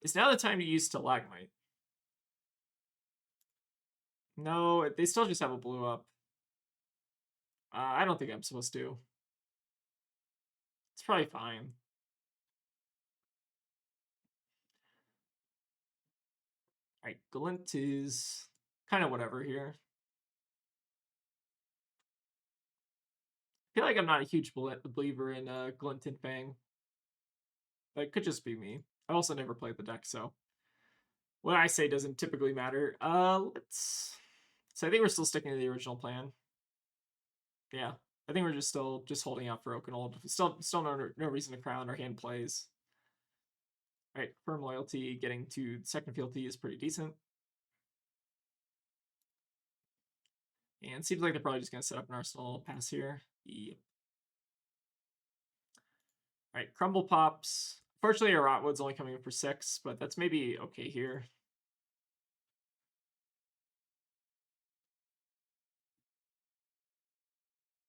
Is now the time to use Stalagmite? No, they still just have a blue up. I don't think I'm supposed to. It's probably fine. All right, Glint is kind of whatever here. I feel like I'm not a huge believer in Glint and Fang. But it could just be me. I also never played the deck, so what I say doesn't typically matter. Let's. So I think we're still sticking to the original plan. Yeah, I think we're just still holding out for Oaken Old. Still no reason to crown. Our hand plays. All right, Firm Loyalty getting to second fealty is pretty decent. And seems like they're probably just going to set up an Arsenal pass here. Yep. All right, Crumble pops. Fortunately, our Rotwood's only coming in for 6, but that's maybe okay here.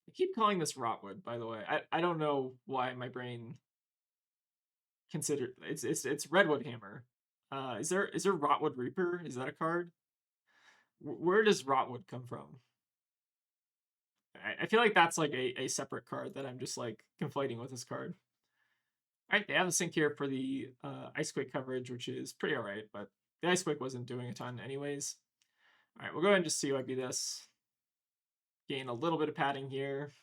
I keep calling this Rotwood, by the way. I don't know why my brain considered it's Redwood Hammer. Is there Rotwood Reaper? Is that a card? Where does Rotwood come from? I feel like that's like a separate card that I'm just like conflating with this card. All right, they have a sync here for the Icequake coverage, which is pretty all right, but the Icequake wasn't doing a ton anyways. All right, we'll go ahead and just CYB this. Gain a little bit of padding here.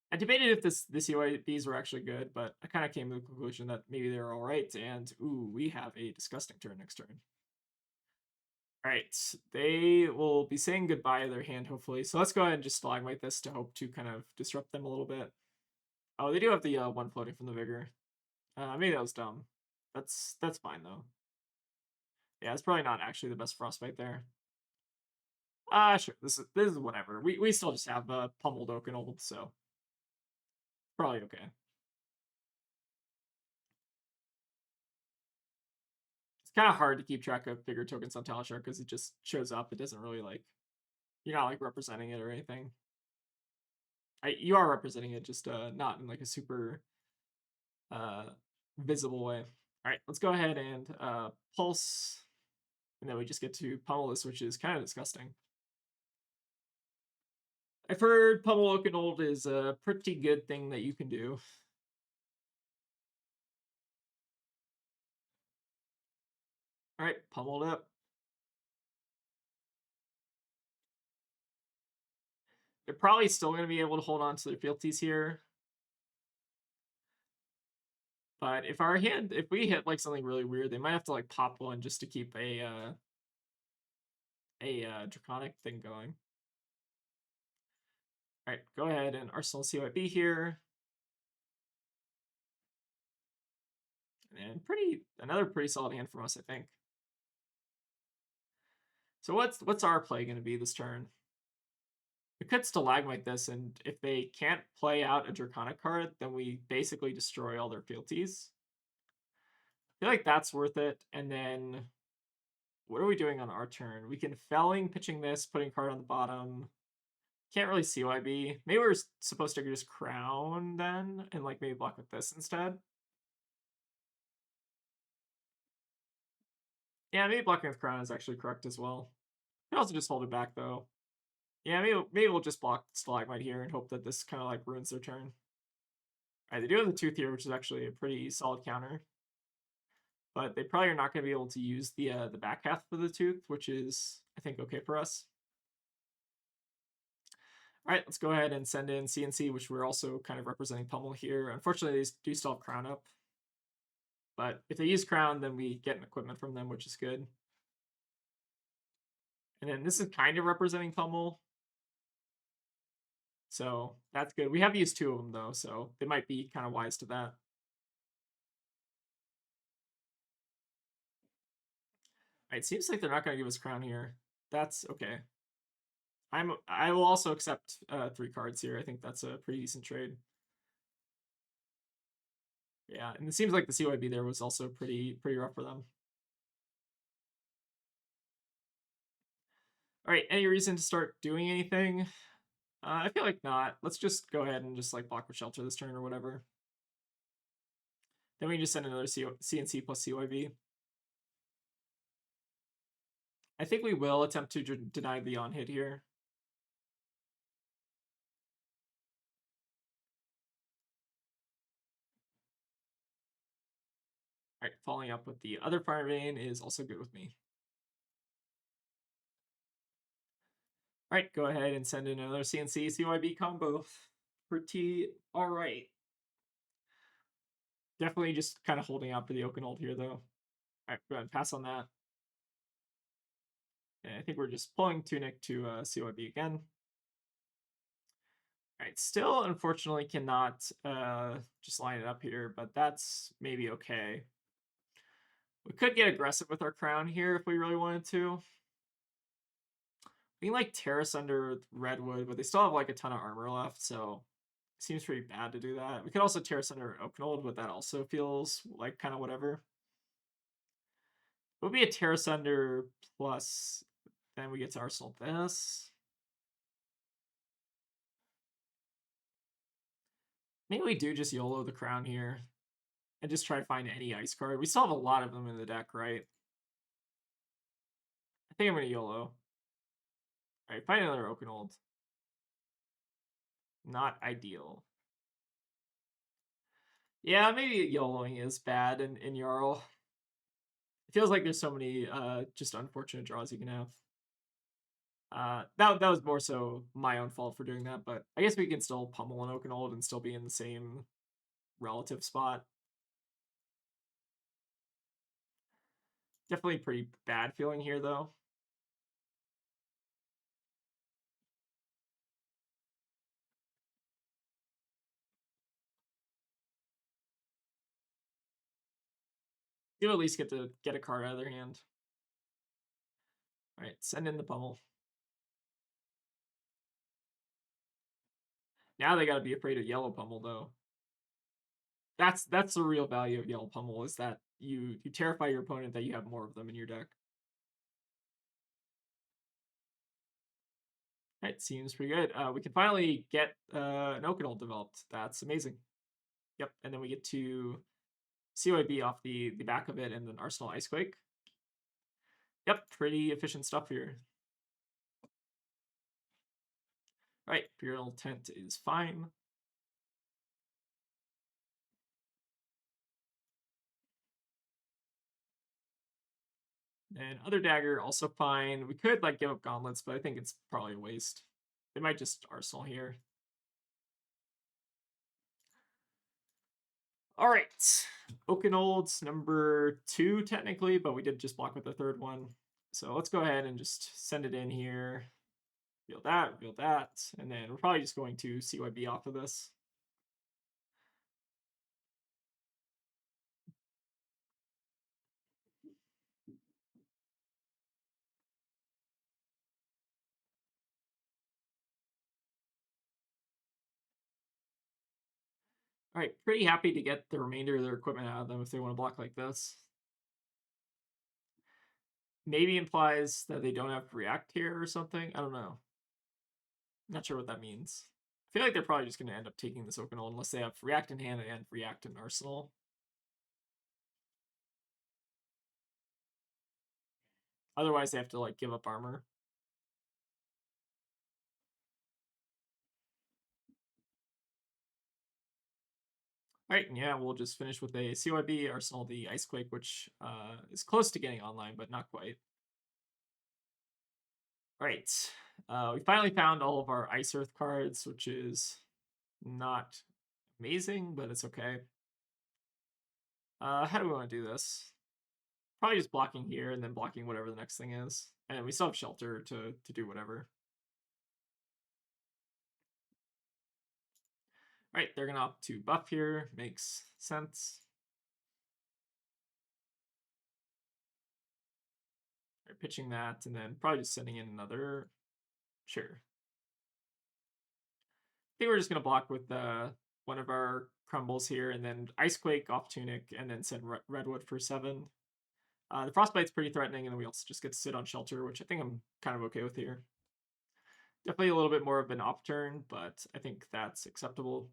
I debated if the CYBs were actually good, but I kind of came to the conclusion that maybe they're all right. And ooh, we have a disgusting turn next turn. All right, they will be saying goodbye to their hand, hopefully. So let's go ahead and just Stalagmite this to hope to kind of disrupt them a little bit. Oh, they do have the one floating from the Vigor. Maybe that was dumb. That's fine, though. Yeah, it's probably not actually the best Frostbite there. Sure, this is whatever. We still just have Pummeled Oaken Old, so probably okay. It's kind of hard to keep track of bigger tokens on Talishar because it just shows up. It doesn't really like, you're not like representing it or anything. You are representing it, just not in like a super visible way. All right, let's go ahead and pulse, and then we just get to pummel this, which is kind of disgusting. I've heard pummel Oaken Old is a pretty good thing that you can do. All right, pummeled up. They're probably still going to be able to hold on to their fealties here. But if we hit like something really weird, they might have to like pop one just to keep a draconic thing going. All right, go ahead and Arsenal CYB here. And another pretty solid hand from us, I think. So what's our play going to be this turn? We could stalagmite this, and if they can't play out a Draconic card, then we basically destroy all their fealties. I feel like that's worth it. And then what are we doing on our turn? We can felling, pitching this, putting a card on the bottom. Can't really CYB. Maybe we're supposed to just crown then, and like maybe block with this instead. Yeah, maybe blocking with crown is actually correct as well. We can also just hold it back though. Yeah, maybe we'll just block stalagmite here and hope that this kind of like ruins their turn. All right, they do have the tooth here, which is actually a pretty solid counter. But they probably are not going to be able to use the back half of the tooth, which is, I think, okay for us. All right, let's go ahead and send in CNC, which we're also kind of representing Pummel here. Unfortunately, they do still have Crown up. But if they use Crown, then we get an equipment from them, which is good. And then this is kind of representing Pummel. So that's good. We have used two of them, though, so they might be kind of wise to that. All right, it seems like they're not going to give us Crown here. That's okay. I will also accept 3 cards here. I think that's a pretty decent trade. Yeah, and it seems like the CYB there was also pretty rough for them. All right, any reason to start doing anything? I feel like not. Let's just go ahead and just like block with shelter this turn or whatever. Then we just send another CNC plus CYB. I think we will attempt to deny the on hit here. All right, following up with the other Fire Vein is also good with me. All right, go ahead and send in another CNC CYB combo. Pretty all right. Definitely just kind of holding out for the Oakenold here, though. All right, go ahead and pass on that. And I think we're just pulling Tunic to CYB again. All right, still unfortunately cannot just line it up here, but that's maybe okay. We could get aggressive with our crown here if we really wanted to. We can like Terrace under Redwood, but they still have like a ton of armor left, so it seems pretty bad to do that. We could also Terrace under Oakenold, but that also feels like kind of whatever. It would be a Terrace under plus, then we get to Arsenal this. Maybe we do just YOLO the crown here and just try to find any ice card. We still have a lot of them in the deck, right? I think I'm going to YOLO. All right, find another Oakenold. Not ideal. Yeah, maybe YOLOing is bad in Jarl. It feels like there's so many just unfortunate draws you can have. That was more so my own fault for doing that, but I guess we can still pummel an Oakenold and still be in the same relative spot. Definitely pretty bad feeling here, though. You at least get to get a card out of their hand. All right, send in the pummel. Now they got to be afraid of yellow pummel, though. That's the real value of yellow pummel, is that you terrify your opponent that you have more of them in your deck. All right, seems pretty good. We can finally get an Oakenold developed. That's amazing. Yep, and then we get to CYB off the back of it, and then Arsenal Icequake. Yep, pretty efficient stuff here. All right, Imperial Tent is fine. And Other Dagger, also fine. We could like give up Gauntlets, but I think it's probably a waste. They might just Arsenal here. All right, Oakenolds number 2 technically, but we did just block with the third one. So let's go ahead and just send it in here. Reveal that, and then we're probably just going to CYB off of this. All right, pretty happy to get the remainder of their equipment out of them if they want to block like this. Maybe implies that they don't have react here or something. I don't know. Not sure what that means. I feel like they're probably just going to end up taking this Oakenol unless they have react in hand and react in arsenal. Otherwise, they have to like give up armor. All right, yeah, we'll just finish with a CYB Arsenal the Icequake, which is close to getting online, but not quite. All right, we finally found all of our Ice Earth cards, which is not amazing, but it's okay. How do we want to do this? Probably just blocking here and then blocking whatever the next thing is. And we still have shelter to do whatever. All right, they're going to opt to buff here. Makes sense. All right, pitching that and then probably just sending in another. Sure. I think we're just going to block with one of our crumbles here and then Icequake off Tunic and then send Redwood for 7. The Frostbite's pretty threatening, and then we also just get to sit on Shelter, which I think I'm kind of okay with here. Definitely a little bit more of an off turn, but I think that's acceptable.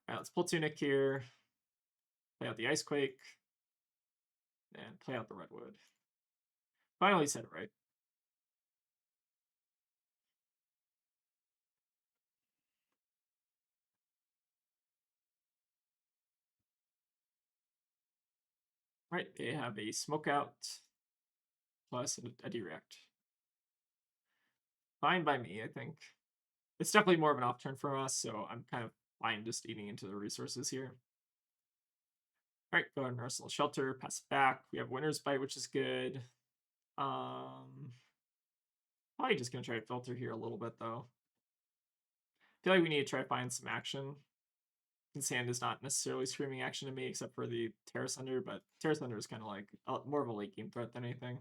All right, let's pull Tunic here, play out the Icequake, and play out the Redwood. Finally said it right. All right, they have a Smokeout plus a Direct. Fine by me, I think. It's definitely more of an off turn for us, so I'm kind of fine just eating into the resources here. All right, go ahead and Arsenal Shelter, pass it back. We have Winter's Bite, which is good. Probably just gonna try to filter here a little bit though. I feel like we need to try to find some action. Sand is not necessarily screaming action to me except for the Terra Thunder, but Terra Thunder is kind of like more of a late game threat than anything.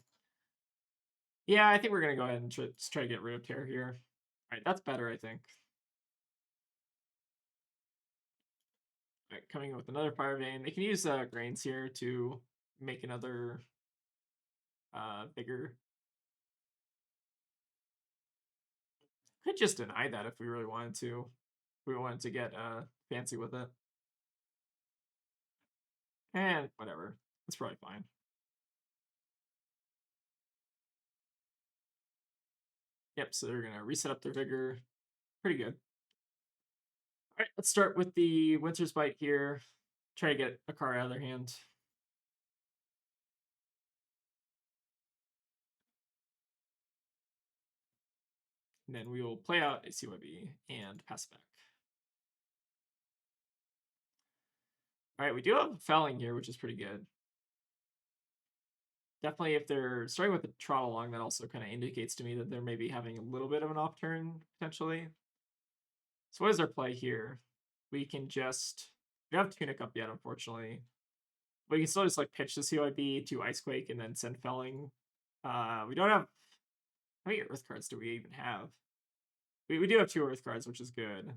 Yeah, I think we're gonna go ahead and just try to get rid of Terra here. All right, that's better, I think. All right, coming in with another Fire Vein. They can use Grains here to make another bigger. Could just deny that if we really wanted to. If we wanted to get fancy with it. And whatever. That's probably fine. Yep, so they're gonna reset up their vigor. Pretty good. All right, let's start with the Winter's Bite here. Try to get a card out of their hand. And then we will play out a CYB and pass it back. All right, we do have Felling here, which is pretty good. Definitely, if they're starting with the trot along, that also kind of indicates to me that they're maybe having a little bit of an off turn potentially. So what is our play here? We can just we don't have Tunic up yet, unfortunately. But we can still just like pitch the CYB to Icequake and then send Felling. We don't have how many Earth cards do we even have? We do have 2 Earth cards, which is good.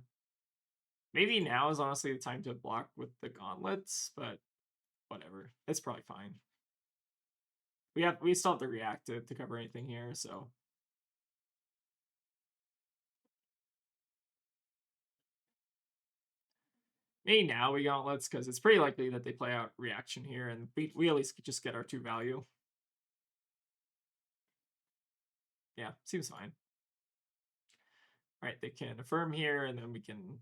Maybe now is honestly the time to block with the gauntlets, but whatever. It's probably fine. We still have to react to cover anything here, so maybe now we gauntlets because it's pretty likely that they play out reaction here, and we at least just get our 2 value. Yeah, seems fine. All right, they can affirm here, and then we can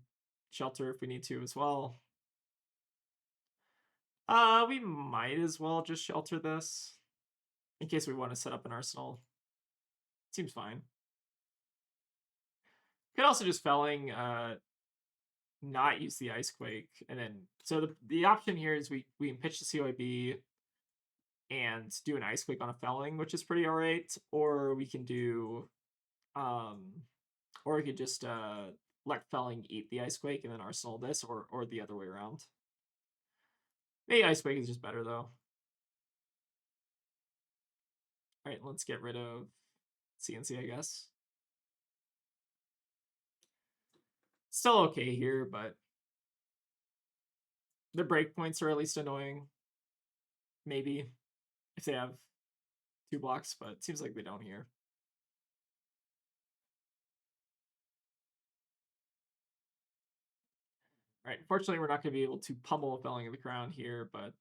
shelter if we need to as well. We might as well just shelter this in case we want to set up an arsenal. Seems fine. Could also just Felling, not use the Icequake, and then so the option here is we can pitch the CYB and do an Icequake on a Felling, which is pretty alright, or we can do or we could just let Felling eat the Icequake and then Arsenal this, or the other way around. Maybe Icequake is just better though. Alright, let's get rid of CNC, I guess. Still okay here, but The breakpoints are at least annoying. Maybe if they have 2 blocks, but it seems like they don't here. All right, unfortunately, we're not going to be able to pummel Felling of the Crown here, but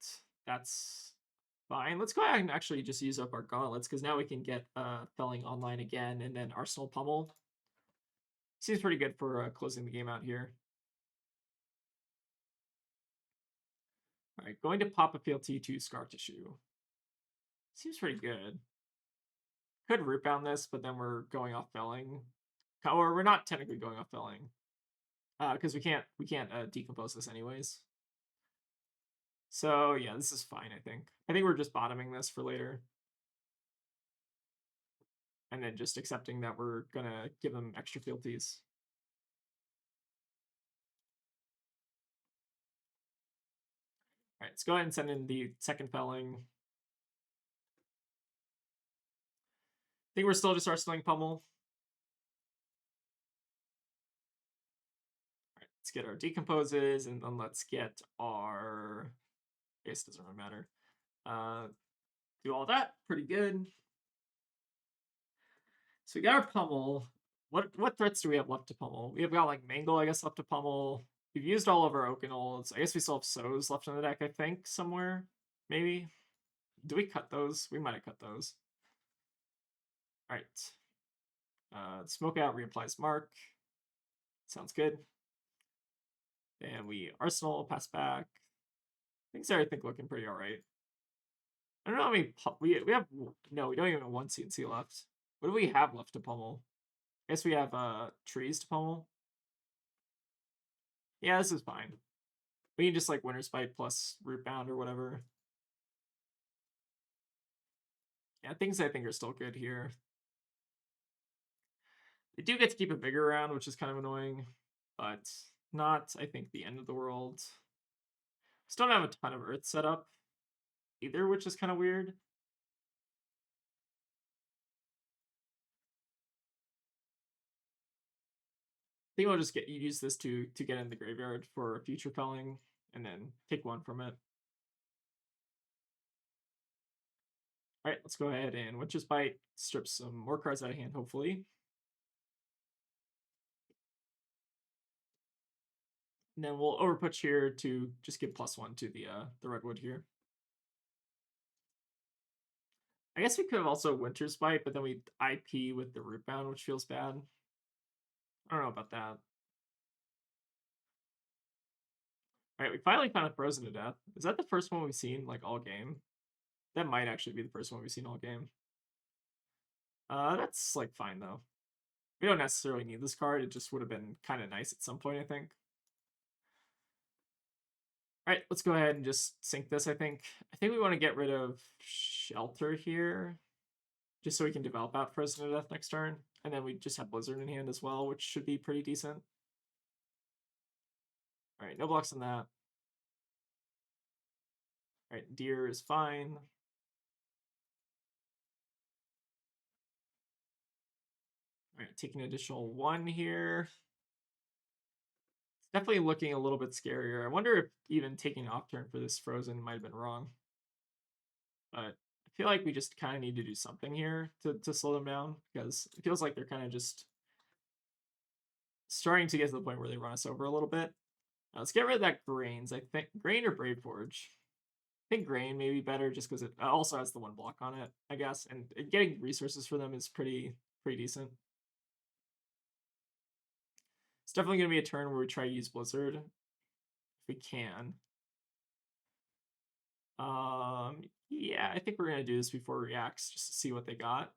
that's fine. Let's go ahead and actually just use up our gauntlets, because now we can get Felling online again, and then Arsenal pummel. Seems pretty good for closing the game out here. All right, going to pop a PLT to Scar Tissue. Seems pretty good. Could root bound this, but then we're going off Felling. Or we're not technically going off Felling. Because we can't decompose this anyways. So yeah, this is fine, I think. I think we're just bottoming this for later. And then just accepting that we're gonna give them extra fealties. All right, let's go ahead and send in the second Felling. I think we're still just arsenaling pummel. All right, let's get our decomposes, and then let's get our... I guess it doesn't really matter. Do all that, pretty good. So we got our pummel. What threats do we have left to pummel? We have got like Mangle, I guess, left to pummel. We've used all of our Oakenolds. I guess we still have Sows left in the deck, I think, somewhere. Maybe. Do we cut those? We might have cut those. All right. Smoke out, reapplies Mark. Sounds good. And we Arsenal, pass back. Things are, I think, looking pretty all right. I don't know how many... We have... No, we don't even have one CNC left. What do we have left to pummel? I guess we have trees to pummel. Yeah, this is fine. We can just like Winter Spite plus Root Bound or whatever. Yeah, things I think are still good here. They do get to keep a bigger round, which is kind of annoying, but not, I think, the end of the world. Still don't have a ton of Earth set up either, which is kind of weird. I think we'll just use this to get in the graveyard for future felling, and then take one from it. All right, let's go ahead and Winter Spite, strip some more cards out of hand, hopefully. And then we'll overputch here to just give +1 to the Redwood here. I guess we could have also Winter Spite, but then we IP with the Root Bound, which feels bad. I don't know about that. All right, we finally found a Frozen to Death. Is that the first one we've seen, like, all game? That might actually be the first one we've seen all game. That's, like, fine, though. We don't necessarily need this card. It just would have been kind of nice at some point, I think. All right, let's go ahead and just sink this, I think. I think we want to get rid of Shelter here, just so we can develop out Frozen to Death next turn. And then we just have Blizzard in hand as well, which should be pretty decent. All right, no blocks on that. All right, Deer is fine. All right, take an additional 1 here. It's definitely looking a little bit scarier. I wonder if even taking off turn for this Frozen might have been wrong. But I feel like we just kind of need to do something here to slow them down, because it feels like they're kind of just starting to get to the point where they run us over a little bit. Let's get rid of that Grains. I think Grain or Brave Forge. I think Grain may be better just because it also has the 1 block on it, I guess, and getting resources for them is pretty decent. It's definitely going to be a turn where we try to use Blizzard if we can. Yeah, I think we're going to do this before it reacts just to see what they got.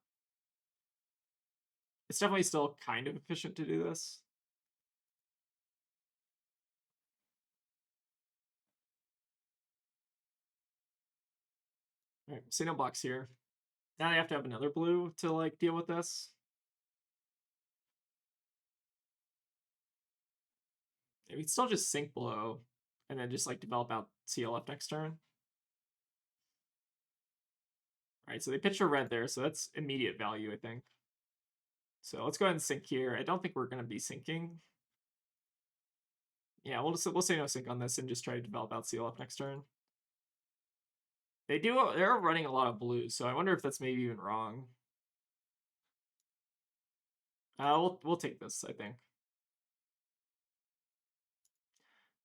It's definitely still kind of efficient to do this. All right, signal blocks here. Now I have to have another blue to like deal with this. We can still just sink below and then just like develop out CLF next turn. All right, so they pitch a red there, so that's immediate value, I think. So let's go ahead and sink here. I don't think we're going to be sinking. Yeah, we'll say no sync on this and just try to develop out CLF next turn. They're running a lot of blues, so I wonder if that's maybe even wrong. We'll take this, I think.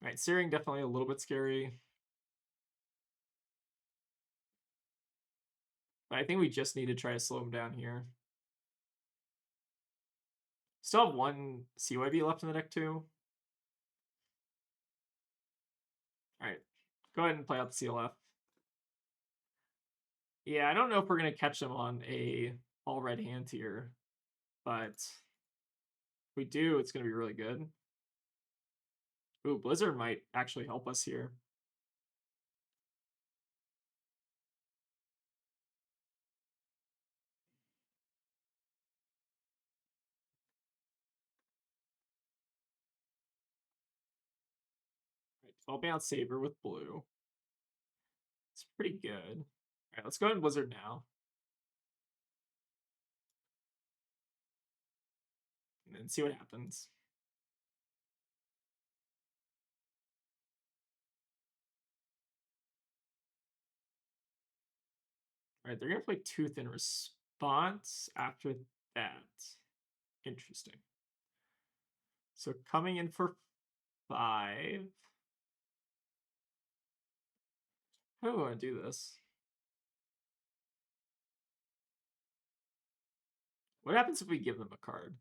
All right, Searing definitely a little bit scary. But I think we just need to try to slow him down here. Still have one CYB left in the deck too. All right, go ahead and play out the CLF. Yeah, I don't know if we're gonna catch him on a all red hand here, but if we do, it's gonna be really good. Ooh, Blizzard might actually help us here. Right, I'll bounce Saber with blue. It's pretty good. All right, let's go ahead and Blizzard now. And then see what happens. All right, they're gonna play Tooth in response after that. Interesting. So coming in for 5. How do I want to do this? What happens if we give them a card?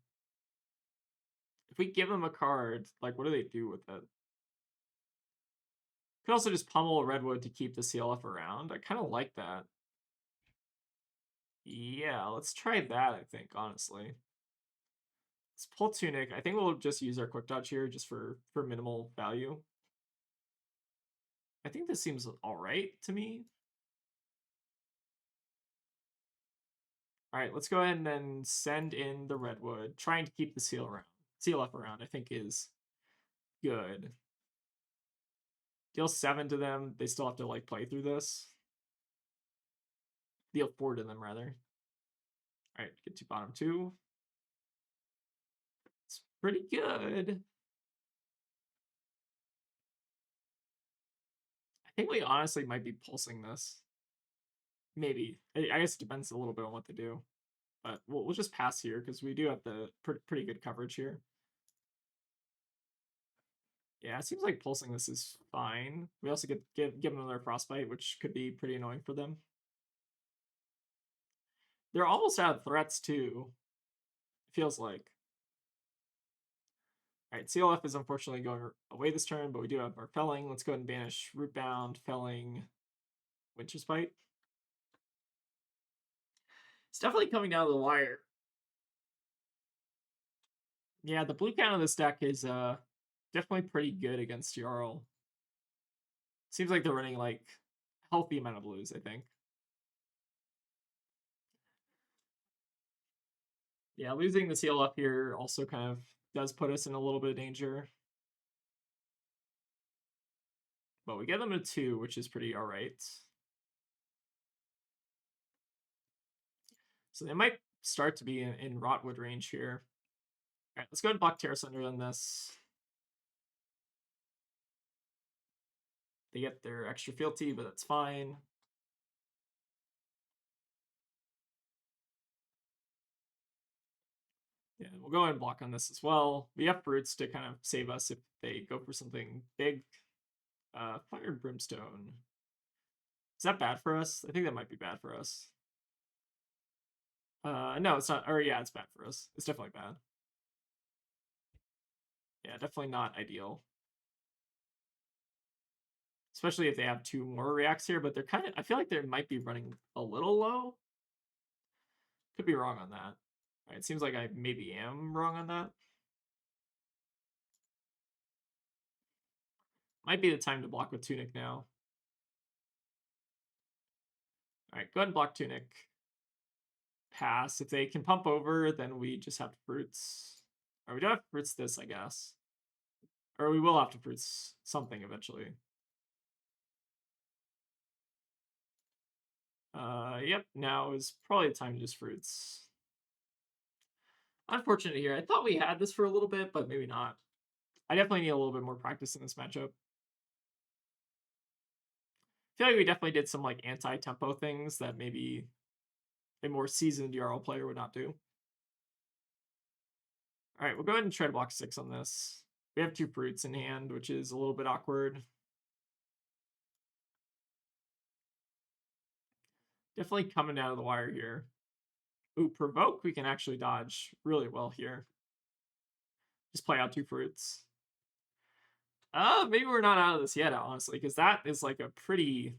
If we give them a card, like, what do they do with it? Could also just pummel a Redwood to keep the CLF around. I kind of like that. Yeah, let's try that, I think, honestly. Let's pull Tunic. I think we'll just use our Quick Dodge here just for minimal value. I think this seems alright to me. Alright, let's go ahead and then send in the Redwood. Trying to keep the CLF around, I think, is good. Deal 7 to them. They still have to, like, play through this. Deal 4 to them, rather. Alright, get to bottom 2. It's pretty good. I think we honestly might be pulsing this. Maybe. I guess it depends a little bit on what they do. But we'll just pass here because we do have the pretty good coverage here. Yeah, it seems like pulsing this is fine. We also give them another Frostbite, which could be pretty annoying for them. They're almost out of threats, too. It feels like. Alright, CLF is unfortunately going away this turn, but we do have our Felling. Let's go ahead and banish Rootbound, Felling, Winter's Bite. It's definitely coming down to the wire. Yeah, the blue count of this deck is definitely pretty good against Jarl. Seems like they're running like healthy amount of blues, I think. Yeah, losing the CLF here also kind of does put us in a little bit of danger. But we get them to 2, which is pretty alright. So they might start to be in Rotwood range here. Alright, let's go ahead and block Terra Sunder on this. They get their extra fealty, but that's fine. Yeah, we'll go ahead and block on this as well. We have Brutes to kind of save us if they go for something big. Fire and Brimstone. Is that bad for us? I think that might be bad for us. No, it's not. Or yeah, it's bad for us. It's definitely bad. Yeah, definitely not ideal. Especially if they have 2 more reacts here, but they're kind of, I feel like they might be running a little low. Could be wrong on that. All right, it seems like I maybe am wrong on that. Might be the time to block with Tunic now. All right, go ahead and block Tunic. Pass. If they can pump over, then we just have to Fruits. Or we don't have to Fruits this, I guess. Or we will have to Fruits something eventually. Yep, now is probably the time to just Fruits. Unfortunate here. I thought we had this for a little bit, but maybe not. I definitely need a little bit more practice in this matchup. I feel like we definitely did some like anti-tempo things that maybe a more seasoned Jarl player would not do. All right, we'll go ahead and try to block 6 on this. We have 2 fruits in hand, which is a little bit awkward. Definitely coming down to the wire here. Ooh, provoke we can actually dodge really well here. Just play out 2 fruits. Maybe we're not out of this yet, honestly, because that is like a pretty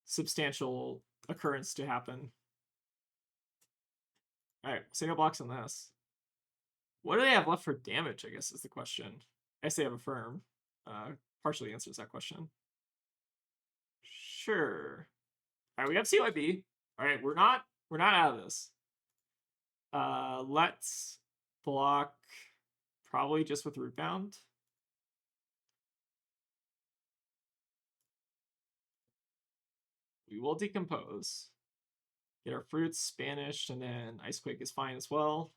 substantial occurrence to happen. All right, say no blocks on this. What do they have left for damage, I guess, is the question. I guess they have a firm. Partially answers that question. Sure. All right, we have CYB. All right, we're not out of this. Let's block probably just with Rootbound. We will decompose. Get our fruits Spanished, and then Icequake is fine as well.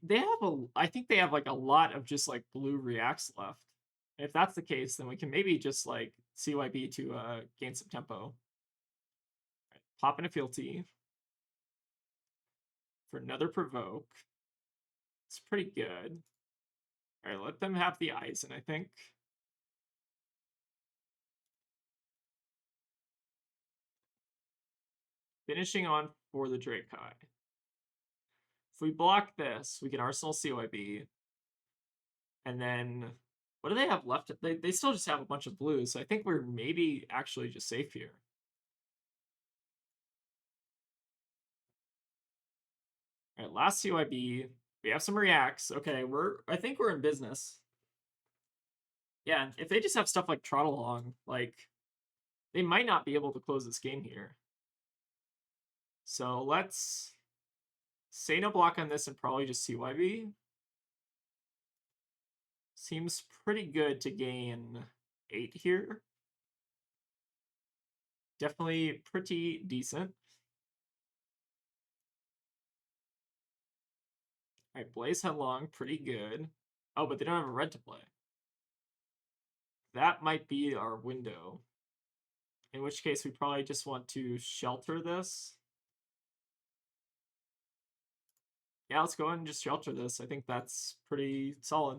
They have I think they have like a lot of just like blue reacts left. If that's the case, then we can maybe just like CYB to gain some tempo. Right, pop in a fealty for another provoke. It's pretty good. All right, let them have the Eisen, I think. Finishing on for the Drakai. If we block this, we can Arsenal CYB. And then, what do they have left? They still just have a bunch of blues, so I think we're maybe actually just safe here. All right, last CYB. We have some reacts. Okay, I think we're in business. Yeah, if they just have stuff like Trot Along, like, they might not be able to close this game here. So let's say no block on this and probably just CYB. Seems pretty good to gain 8 here. Definitely pretty decent. All right, Blaze Headlong, pretty good. Oh, but they don't have a red to play. That might be our window. In which case, we probably just want to shelter this. Yeah, let's go ahead and just shelter this. I think that's pretty solid.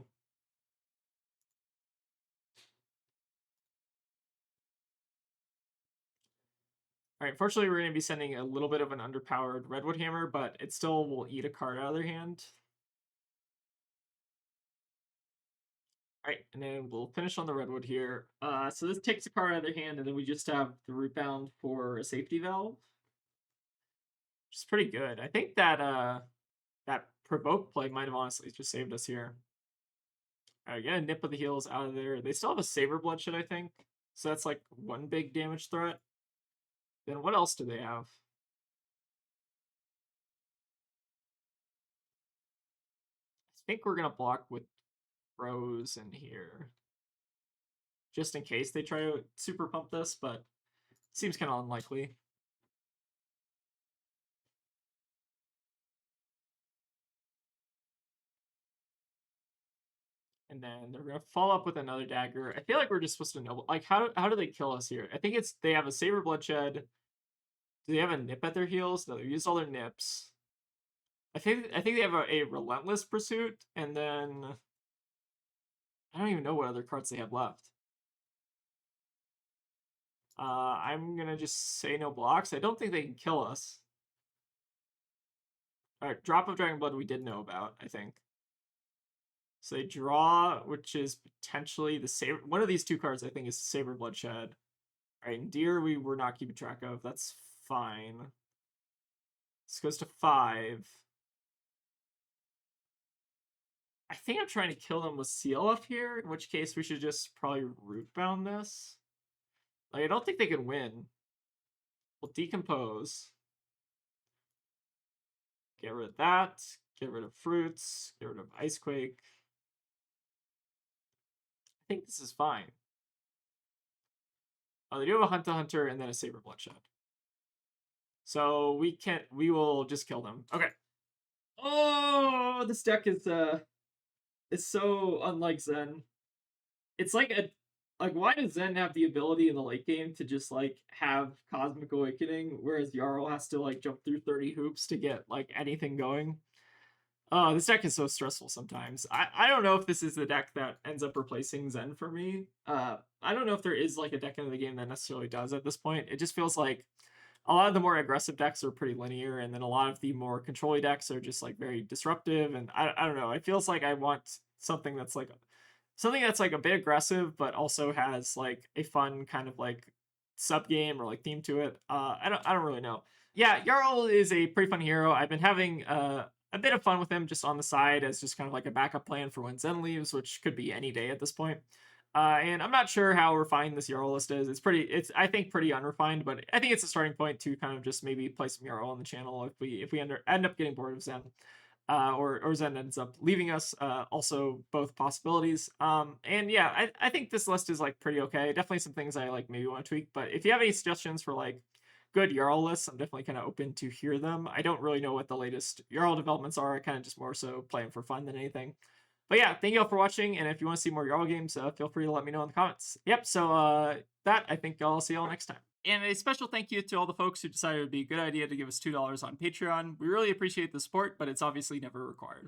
All right, unfortunately, we're going to be sending a little bit of an underpowered Redwood Hammer, but it still will eat a card out of their hand. All right, and then we'll finish on the Redwood here. So this takes a card out of their hand, and then we just have the Rootbound for a safety valve, which is pretty good. I think that that provoke play might have honestly just saved us here. All right, get a Nip of the Heels out of there. They still have a Saber Bloodshed, I think. So that's like one big damage threat. Then what else do they have? I think we're going to block with Rose in here. Just in case they try to super pump this, but it seems kind of unlikely. And then they're going to follow up with another dagger. I feel like we're just supposed to know, like, how do they kill us here? I think it's, they have a Saber Bloodshed. Do they have a Nip at their heels? No, they used all their nips. I think they have a Relentless Pursuit, and then I don't even know what other cards they have left. I'm going to just say no blocks. I don't think they can kill us. All right, Drop of Dragon Blood we did know about, I think. So they draw, which is potentially the Saber. One of these 2 cards, I think, is Saber Bloodshed. All right, and Deer we were not keeping track of. That's fine. This goes to 5. I think I'm trying to kill them with Seal up here, in which case we should just probably Rootbound this. Like, I don't think they can win. We'll decompose. Get rid of that. Get rid of fruits. Get rid of Icequake. I think this is fine. Oh, they do have a Hunter and then a Saber Bloodshed. So we will just kill them. Okay. Oh, this deck is is so unlike Zen. It's like why does Zen have the ability in the late game to just like have Cosmic Awakening, whereas Jarl has to like jump through 30 hoops to get like anything going? Oh, this deck is so stressful sometimes. I don't know if this is the deck that ends up replacing Zen for me. I don't know if there is like a deck in the game that necessarily does at this point. It just feels like a lot of the more aggressive decks are pretty linear, and then a lot of the more controlly decks are just like very disruptive. And I don't know. It feels like I want something that's like a bit aggressive, but also has like a fun kind of like sub game or like theme to it. I don't really know. Yeah, Jarl is a pretty fun hero. I've been having a bit of fun with him just on the side as just kind of like a backup plan for when Zen leaves, which could be any day at this point. And I'm not sure how refined this Jarl list is. It's I think pretty unrefined, but I think it's a starting point to kind of just maybe play some Jarl on the channel if we end up getting bored of Zen, or Zen ends up leaving us. Also, both possibilities. And yeah, I think this list is like pretty okay. Definitely some things I like maybe want to tweak. But if you have any suggestions for like good Jarl lists, I'm definitely kind of open to hear them. I don't really know what the latest Jarl developments are. I kind of just more so playing for fun than anything. But yeah, thank you all for watching. And if you want to see more Jarl games, feel free to let me know in the comments. Yep. So that I think I'll see y'all next time. And a special thank you to all the folks who decided it would be a good idea to give us $2 on Patreon. We really appreciate the support, but it's obviously never required.